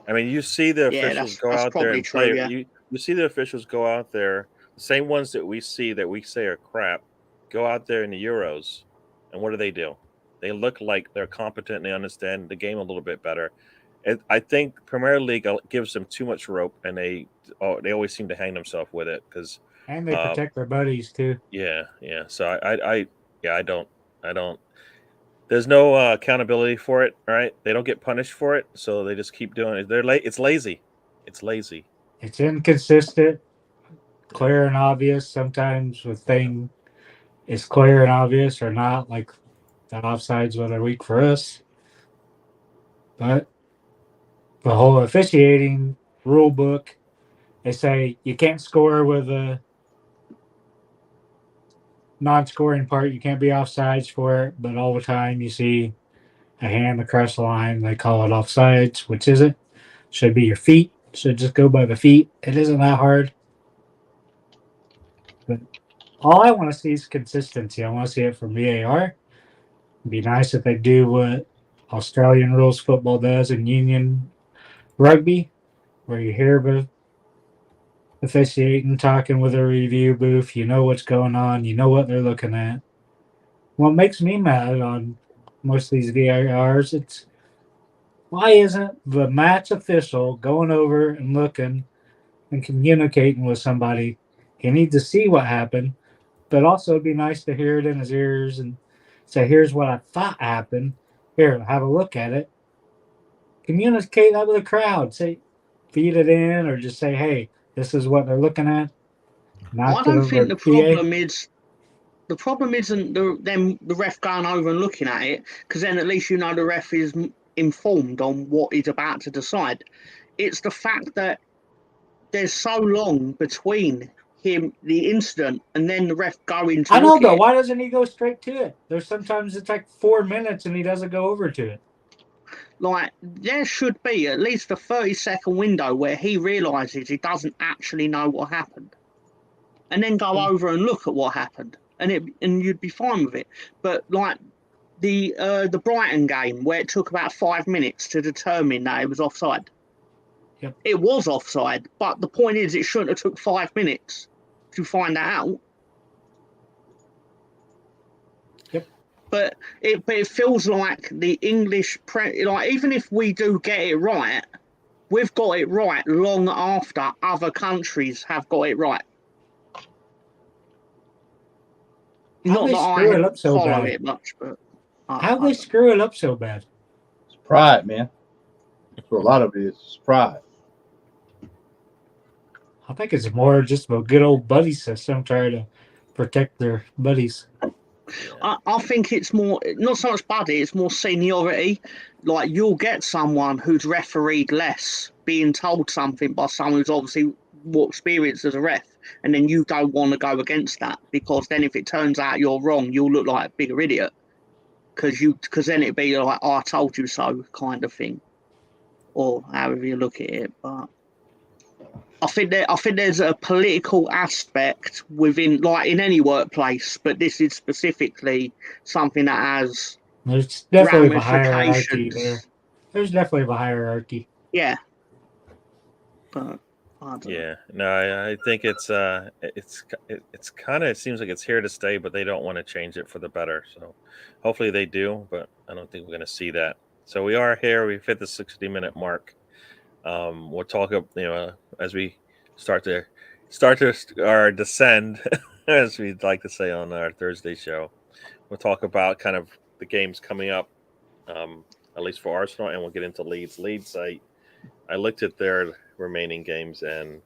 Speaker 1: I mean, you see the officials go out there and play.
Speaker 2: Yeah.
Speaker 1: You see the officials go out there, the same ones that we see that we say are crap, go out there in the Euros, and what do? They look like they're competent and they understand the game a little bit better. I think Premier League gives them too much rope, and they always seem to hang themselves with it because.
Speaker 3: And they protect their buddies too. Yeah.
Speaker 1: So I don't. There's no accountability for it, right? They don't get punished for it, so they just keep doing it. It's lazy.
Speaker 3: It's inconsistent, clear and obvious. Sometimes the thing is clear and obvious or not, like the offsides the other week for us. But the whole officiating rule book, they say you can't score with a non-scoring part. You can't be offsides for it, but all the time you see a hand across the line, they call it offsides, which isn't. Should be your feet. Should just go by the feet. It isn't that hard. But all I want to see is consistency. I want to see it from VAR. It'd be nice if they do what Australian rules football does in union rugby, where you hear about officiating, talking with a review booth. You know what's going on. You know what they're looking at. What makes me mad on most of these VARs, it's why isn't the match official going over and looking and communicating with somebody? He needs to see what happened, but also it'd be nice to hear it in his ears and say, here's what I thought happened. Here, have a look at it. Communicate that with the crowd. Say, feed it in, or just say, hey, this is what they're looking at.
Speaker 2: I don't think the problem isn't the ref going over and looking at it, because then at least the ref is informed on what he's about to decide. It's the fact that there's so long between him the incident and then the ref going to
Speaker 3: I know,
Speaker 2: look
Speaker 3: but
Speaker 2: at it.
Speaker 3: why doesn't he go straight to it? There's sometimes it's like 4 minutes and he doesn't go over to it.
Speaker 2: Like, there should be at least a 30-second window where he realizes he doesn't actually know what happened, and then go over and look at what happened, and you'd be fine with it. But like the Brighton game, where it took about 5 minutes to determine that it was offside.
Speaker 3: Yep.
Speaker 2: It was offside, but the point is, it shouldn't have took 5 minutes to find that out. But it feels like the English like, even if we do get it right, we've got it right long after other countries have got it right.
Speaker 3: How they screw it up so
Speaker 2: follow
Speaker 3: bad?
Speaker 2: it much, but
Speaker 3: How they screw it up so bad?
Speaker 4: It's pride, man. For a lot of it, it's pride.
Speaker 3: I think it's more just a good old buddy system trying to protect their buddies.
Speaker 2: I think it's more, not so much buddy, it's more seniority. Like, you'll get someone who's refereed less being told something by someone who's obviously more experienced as a ref, and then you don't want to go against that, because then if it turns out you're wrong, you'll look like a bigger idiot, because then it'd be like, oh, I told you so kind of thing, or however you look at it. But I think there's a political aspect within, like, in any workplace, but this is specifically something that has
Speaker 3: There's definitely a hierarchy
Speaker 2: ramifications.
Speaker 3: there. There's definitely a hierarchy.
Speaker 2: Yeah. But I don't know.
Speaker 1: Yeah, no, I think it's kind of, it seems like it's here to stay, but they don't want to change it for the better. So hopefully they do, but I don't think we're going to see that. So we are here. We've hit the 60-minute mark. We'll talk, as we start to our descend, as we'd like to say on our Thursday show. We'll talk about kind of the games coming up, at least for Arsenal, and we'll get into Leeds. Leeds, I looked at their remaining games, and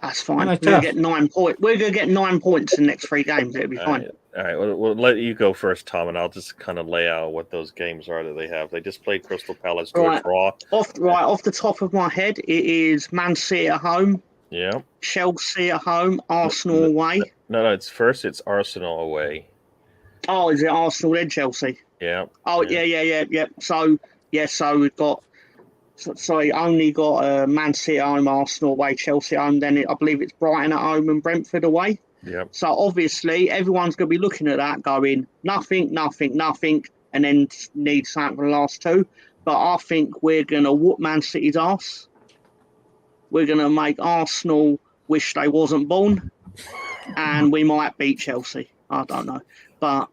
Speaker 2: That's fine.
Speaker 3: They're
Speaker 2: We're gonna
Speaker 3: tough.
Speaker 2: get 9 points. We're gonna get 9 points in the next 3 games. It'll be fine.
Speaker 1: all right, we'll let you go first, Tom, and I'll just kind of lay out what those games are that they have. They just played Crystal Palace to a draw.
Speaker 2: Off the top of my head, it is Man City at home,
Speaker 1: Yeah.
Speaker 2: Chelsea at home, Arsenal away.
Speaker 1: No, it's Arsenal away.
Speaker 2: Oh, is it Arsenal then Chelsea?
Speaker 1: Yeah.
Speaker 2: Oh, yeah. So we've got. Sorry, only got Man City at home, Arsenal away, Chelsea at home. Then I believe it's Brighton at home and Brentford away.
Speaker 1: Yep.
Speaker 2: So obviously everyone's going to be looking at that, going nothing, and then need something for the last 2. But I think we're going to whoop Man City's ass. We're going to make Arsenal wish they wasn't born, and we might beat Chelsea. I don't know, but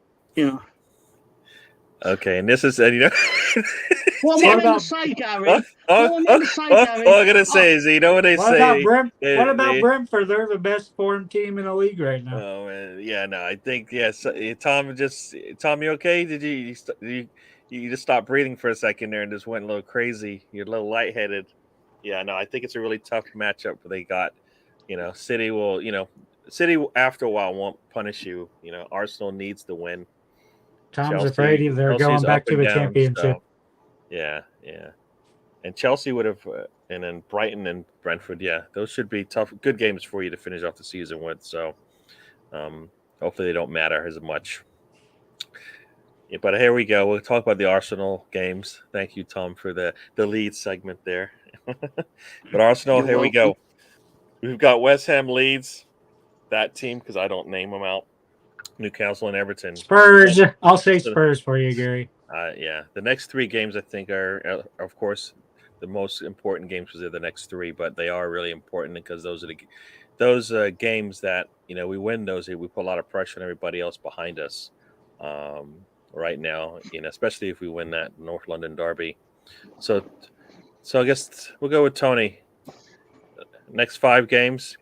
Speaker 1: Okay, and this is
Speaker 2: What am I going to say, Gary?
Speaker 1: All I'm gonna say is, you know what they say.
Speaker 3: What about Brentford? They're the best form team in the league right now.
Speaker 1: Oh man, yeah, no, I think yes. Tom, you okay? Did you just stopped breathing for a second there and just went a little crazy? You're a little lightheaded. Yeah, no, I think it's a really tough matchup they got. City will, City after a while won't punish you. Arsenal needs to win.
Speaker 3: Tom's afraid they're going back to the championship.
Speaker 1: So, yeah. And Chelsea would have, and then Brighton and Brentford. Yeah, those should be tough, good games for you to finish off the season with. So, hopefully they don't matter as much. Yeah, but here we go. We'll talk about the Arsenal games. Thank you, Tom, for the lead segment there. But Arsenal,
Speaker 2: You're
Speaker 1: here we
Speaker 2: welcome.
Speaker 1: go. We've got West Ham, Leeds, that team, because I don't name them out. Newcastle and Everton.
Speaker 3: Spurs. I'll say Spurs for you, Gary.
Speaker 1: Yeah. The next 3 games, I think, are of course, the most important games because they're the next 3, but they are really important because those are those games that, we win those, we put a lot of pressure on everybody else behind us right now, especially if we win that North London derby. So I guess we'll go with Tony. Next 5 games.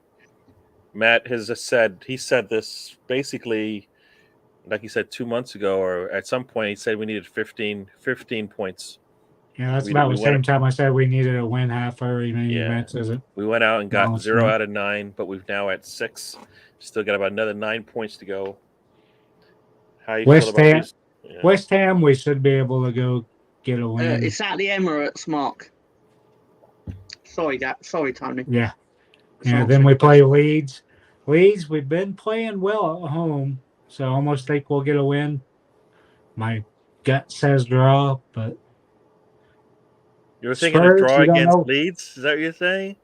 Speaker 1: Matt has said this basically, like he said 2 months ago, or at some point he said we needed 15 points.
Speaker 3: Yeah, that's about the same time I said we needed a win half every match, is it?
Speaker 1: We went out and got 0 out of 9, but we've now at 6. Still got about another 9 points to go. How you feel about these? Yeah.
Speaker 3: West Ham, we should be able to go get a win.
Speaker 2: It's at the Emirates, Mark. Sorry, Tony.
Speaker 3: Yeah. And then we play Leeds. Leeds, we've been playing well at home, so I almost think we'll get a win. My gut says draw, but
Speaker 1: You were thinking
Speaker 3: Spurs,
Speaker 1: of draw
Speaker 3: you don't
Speaker 1: against
Speaker 3: know.
Speaker 1: Leeds? Is that what you're saying?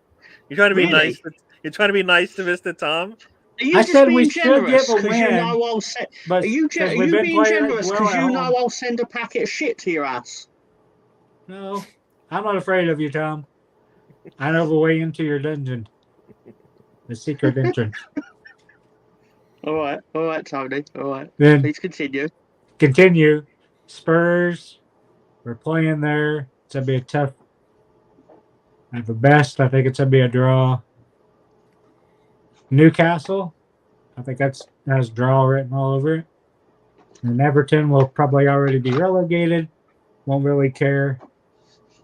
Speaker 1: You're trying to be
Speaker 2: Really?
Speaker 1: nice. You're trying to be nice to Mr. Tom.
Speaker 2: Are you
Speaker 3: I
Speaker 2: just
Speaker 3: said we
Speaker 2: being
Speaker 3: should get
Speaker 2: generous
Speaker 3: a
Speaker 2: because you
Speaker 3: win,
Speaker 2: know I'll send?
Speaker 3: but
Speaker 2: Are you
Speaker 3: because we've been
Speaker 2: being
Speaker 3: playing
Speaker 2: generous
Speaker 3: well
Speaker 2: because
Speaker 3: at
Speaker 2: you know
Speaker 3: home.
Speaker 2: I'll send a packet of shit to your ass?
Speaker 3: No, I'm not afraid of you, Tom. I know the way into your dungeon, the secret entrance.
Speaker 2: All right, Tony. All right,
Speaker 3: Then
Speaker 2: please continue.
Speaker 3: continue. Spurs, we're playing there. It's gonna be a tough. At the best, I think it's gonna be a draw. Newcastle, I think has draw written all over it. And Everton will probably already be relegated. Won't really care.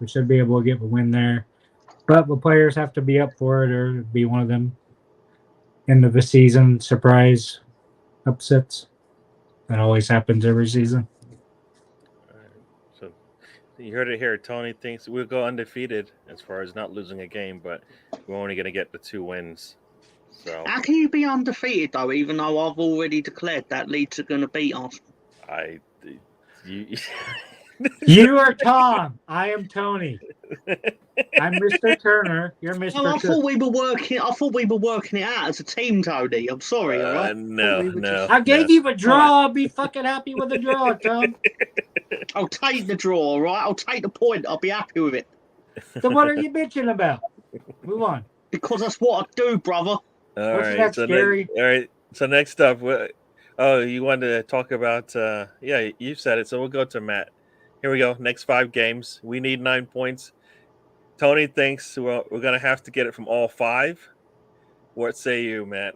Speaker 3: We should be able to get a win there. But the players have to be up for it or be one of them end of the season surprise upsets. That always happens every season.
Speaker 1: All right. So you heard it here. Tony thinks we'll go undefeated as far as not losing a game, but we're only going to get the 2 wins. So
Speaker 2: How can you be undefeated though, even though I've already declared that Leeds are going to beat us?
Speaker 1: you
Speaker 3: You are Tom. I am Tony. I'm Mr. Turner. You're Mr.
Speaker 2: Well, I
Speaker 3: Cook.
Speaker 2: thought we were working. I thought we were working it out as a team, Tony. I'm sorry. All right.
Speaker 1: no.
Speaker 3: I gave you a draw. I'll be fucking happy with a draw, Tom.
Speaker 2: I'll take the draw. All right. I'll take the point. I'll be happy with it
Speaker 3: So what are you bitching about? Move on.
Speaker 2: because that's what I do, brother.
Speaker 1: All
Speaker 3: What's
Speaker 1: right.
Speaker 3: next,
Speaker 1: So
Speaker 3: Gary?
Speaker 1: all right. So next up, oh, you wanted to talk about? Yeah, you said it. So we'll go to Matt. Here we go. Next 5 games. We need 9 points. Tony thinks we're going to have to get it from all 5. What say you, Matt?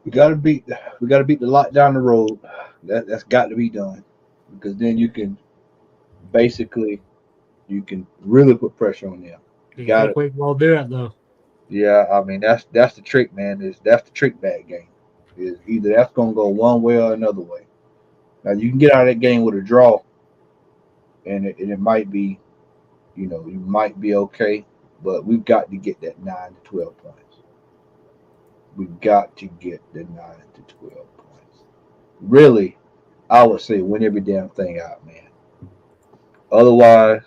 Speaker 4: We gotta beat the lot down the road. That's got to be done because then you can basically really put pressure on them.
Speaker 3: Do you
Speaker 4: Got
Speaker 3: think
Speaker 4: it.
Speaker 3: we will do it though?
Speaker 4: Yeah, I mean that's the trick, man. That's the trick bag game. Is either that's gonna go one way or another way. Now you can get out of that game with a draw, and it might be, you might be okay, but we've got to get that 9 to 12 points. We've got to get the 9 to 12 points. Really, I would say win every damn thing out, man. Otherwise,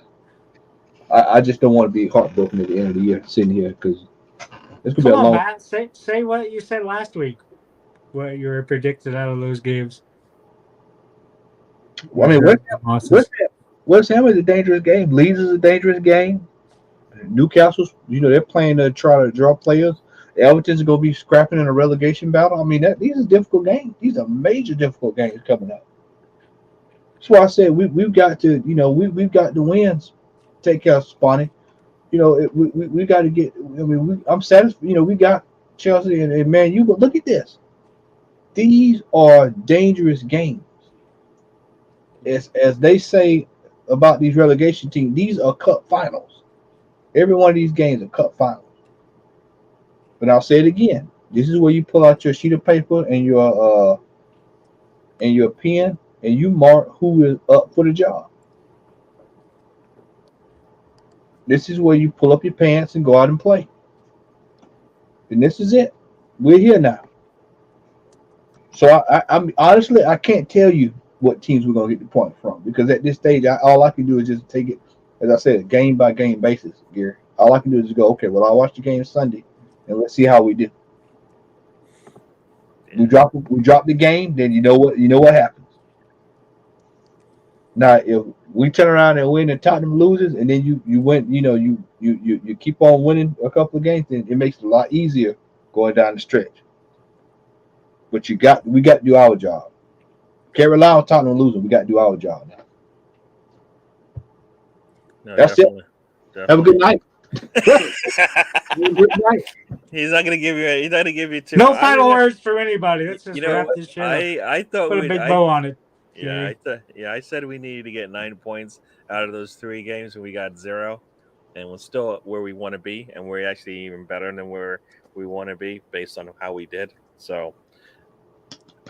Speaker 4: I just don't want to be heartbroken at the end of the year sitting here because it's gonna be
Speaker 3: Come
Speaker 4: a
Speaker 3: on,
Speaker 4: long.
Speaker 3: Matt. Say what you said last week. What you were predicted out of those games.
Speaker 4: I mean, West Ham is a dangerous game. Leeds is a dangerous game. Newcastle's, they're playing to try to draw players. Everton's going to be scrapping in a relegation battle. I mean, these are difficult games. These are major difficult games coming up. That's why I said we've got to, we've got the wins. Take care of Spawny. We got to get. I mean, I'm satisfied. We got Chelsea and Man U. But look at this. These are dangerous games. As they say about these relegation teams, these are cup finals. Every one of these games are cup finals. But I'll say it again. This is where you pull out your sheet of paper and your pen and you mark who is up for the job. This is where you pull up your pants and go out and play. And this is it. We're here now. So I'm honestly I can't tell you what teams we're gonna get the point from because at this stage all I can do is just take it, as I said, game by game basis, Gary. All I can do is go, okay, well I'll watch the game Sunday and let's see how we do. We drop the game, then you know what happens. Now if we turn around and win and Tottenham loses and then you win, you keep on winning a couple of games, then it makes it a lot easier going down the stretch. But we got to do our job. Can't rely on Tottenham losing. We got to do our job now.
Speaker 1: No,
Speaker 4: That's
Speaker 1: definitely.
Speaker 4: Have a good night.
Speaker 2: Good night.
Speaker 1: He's not gonna give you. He's not gonna give you 2.
Speaker 3: No final words for anybody. Let's just wrap
Speaker 1: what?
Speaker 3: this shit up.
Speaker 1: I thought
Speaker 3: Put a
Speaker 1: we'd.
Speaker 3: big bow on it.
Speaker 1: Yeah, I said we needed to get 9 points out of those 3 games, and we got 0, and we're still where we want to be, and we're actually even better than where we want to be based on how we did. So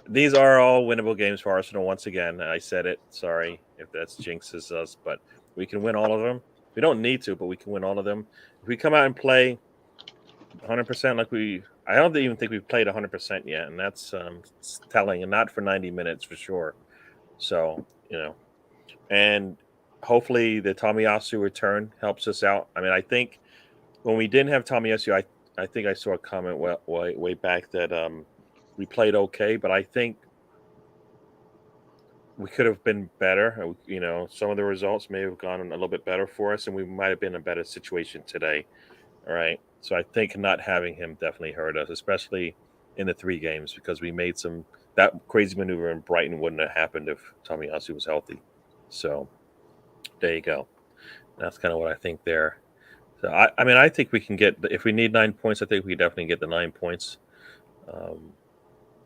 Speaker 1: these are all winnable games for Arsenal. Once again, I said it. Sorry if that's jinxes us, but we can win all of them. We don't need to, but we can win all of them. If we come out and play 100% like I don't even think we've played 100% yet, and that's telling, and not for 90 minutes for sure. So, and hopefully the Tomiyasu return helps us out. I mean, I think when we didn't have Tomiyasu, I think I saw a comment way back that we played okay, but I think we could have been better. Some of the results may have gone a little bit better for us, and we might have been in a better situation today. All right. So I think not having him definitely hurt us, especially in the 3 games, because we made that crazy maneuver in Brighton wouldn't have happened if Tomiyasu was healthy. So there you go. That's kind of what I think there. So I think we can get, if we need 9 points, I think we definitely get the 9 points.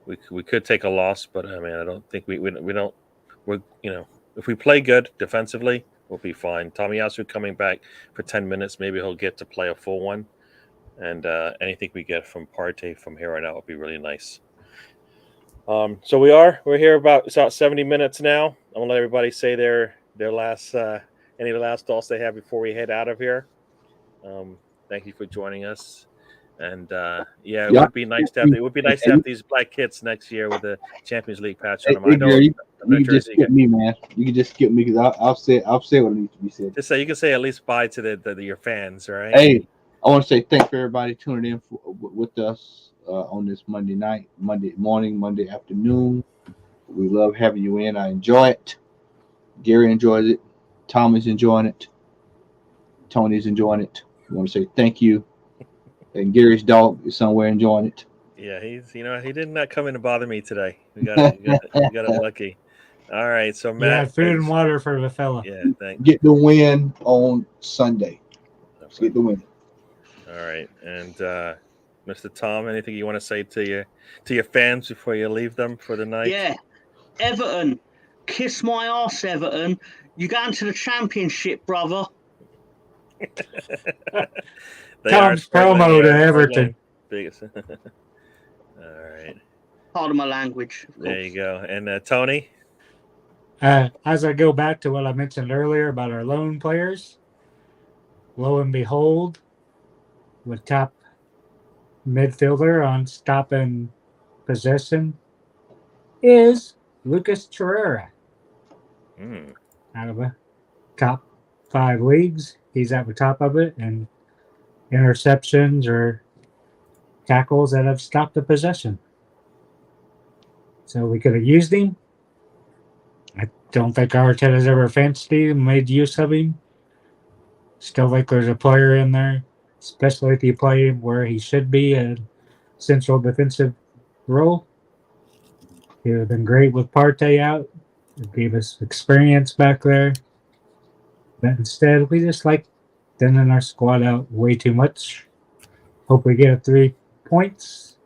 Speaker 1: We could take a loss, but I mean, I don't think we don't. If we play good defensively, we'll be fine. Tomiyasu coming back for 10 minutes, maybe he'll get to play a full one. And anything we get from Partey from here on out would be really nice. So we're here about 70 minutes now. I'm gonna let everybody say their last any last thoughts they have before we head out of here. Thank you for joining us. And it would be nice to have these black kits next year with the Champions League patch on them.
Speaker 4: Hey, Gary, you can just skip me, man. You can just skip me because I'll say what needs to be said.
Speaker 1: Just say you can say at least bye to your fans, right?
Speaker 4: Hey, I want to say thanks for everybody tuning in with us on this Monday night, Monday morning, Monday afternoon. We love having you in. I enjoy it. Gary enjoys it. Tom is enjoying it. Tony's enjoying it. We want to say thank you. And Gary's dog is somewhere enjoying it.
Speaker 1: Yeah, he did not come in to bother me today. We got him lucky. All right, so Matt,
Speaker 3: yeah, food and water for the fella.
Speaker 1: Yeah, thanks.
Speaker 4: Get the win on Sunday. Let's get the win.
Speaker 1: All right, and Mr. Tom, anything you want to say to your fans before you leave them for the night?
Speaker 2: Yeah, Everton, kiss my ass, Everton. You going to the Championship, brother.
Speaker 3: Tom's promo to Everton.
Speaker 1: Biggest. All right.
Speaker 2: Pardon my language.
Speaker 1: There you go. And Tony?
Speaker 3: As I go back to what I mentioned earlier about our loan players, lo and behold, the top midfielder on stop and possession is Lucas Torreira. Out of the top 5 leagues, he's at the top of it, and interceptions or tackles that have stopped the possession. So we could have used him. I don't think Arteta's ever fancied him, made use of him. Still think there's a player in there, especially if you play him where he should be, a central defensive role. He would have been great with Partey out. It gave us experience back there. But instead, we just like thinning our squad out way too much. Hope we get 3 points.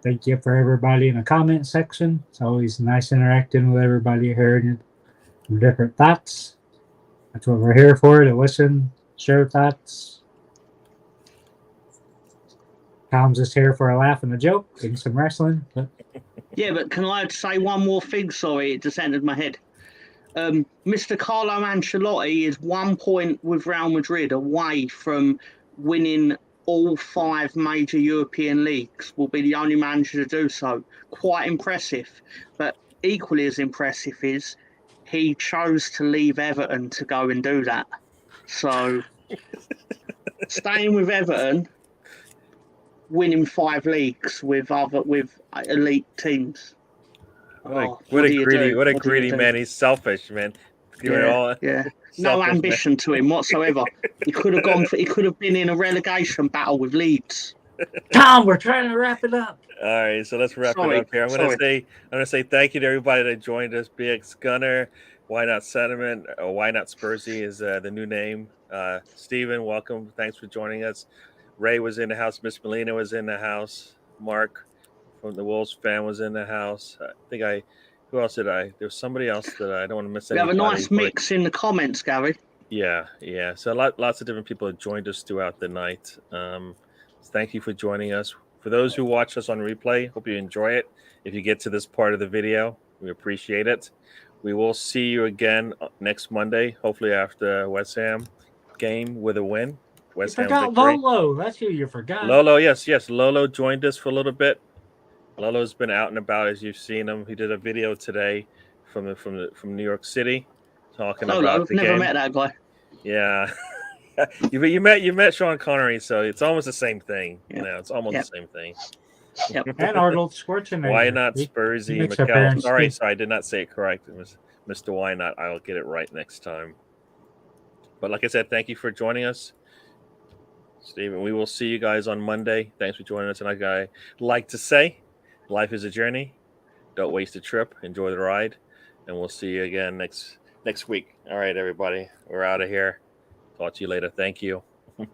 Speaker 3: Thank you for everybody in the comment section. It's always nice interacting with everybody, hearing different thoughts. That's what we're here for, to listen, share thoughts. Tom's just here for a laugh and a joke and some wrestling.
Speaker 2: Yeah, but can I say one more thing? Sorry, it just entered my head. Mr. Carlo Ancelotti is 1 point with Real Madrid away from winning all 5 major European leagues. Will be the only manager to do so. Quite impressive. But equally as impressive is he chose to leave Everton to go and do that. So staying with Everton, winning 5 leagugues with elite teams.
Speaker 1: What a greedy man. He's selfish, man.
Speaker 2: No ambition to him whatsoever. He could have been in a relegation battle with Leeds.
Speaker 3: Tom, we're trying to wrap it up.
Speaker 1: All right, so let's wrap it up here. I'm gonna say thank you to everybody that joined us. BX Gunner, Why Not Sentiment, Why Not Spursy is the new name. Steven, welcome. Thanks for joining us. Ray was in the house. Miss Melina was in the house. Mark from the Wolves fan was in the house. Who else did I? There was somebody else that I don't want to miss.
Speaker 2: We have a nice mix in the comments, Gary.
Speaker 1: Yeah. So lots of different people have joined us throughout the night. Thank you for joining us. For those who watch us on replay, hope you enjoy it. If you get to this part of the video, we appreciate it. We will see you again next Monday, hopefully after West Ham game with a win. West
Speaker 3: You
Speaker 1: Ham
Speaker 3: forgot
Speaker 1: victory.
Speaker 3: Lolo. That's who you forgot.
Speaker 1: Lolo, yes. Lolo joined us for a little bit. Lolo's been out and about, as you've seen him. He did a video today from New York City, talking
Speaker 2: Lolo,
Speaker 1: about
Speaker 2: I've
Speaker 1: the
Speaker 2: never
Speaker 1: game.
Speaker 2: met that guy.
Speaker 1: Yeah, you met Sean Connery, so it's almost the same thing. You know, it's almost the same thing.
Speaker 3: And Arnold Schwarzenegger.
Speaker 1: Why not
Speaker 3: He
Speaker 1: Spursy
Speaker 3: makes
Speaker 1: McCall?
Speaker 3: appearance
Speaker 1: Sorry,
Speaker 3: too.
Speaker 1: I did not say it correct. It was Mr. Why Not. I'll get it right next time. But like I said, thank you for joining us, Stephen. We will see you guys on Monday. Thanks for joining us. And I like to say, life is a journey. Don't waste a trip. Enjoy the ride, and we'll see you again next week. All right, everybody, we're out of here. Talk to you later. Thank you. And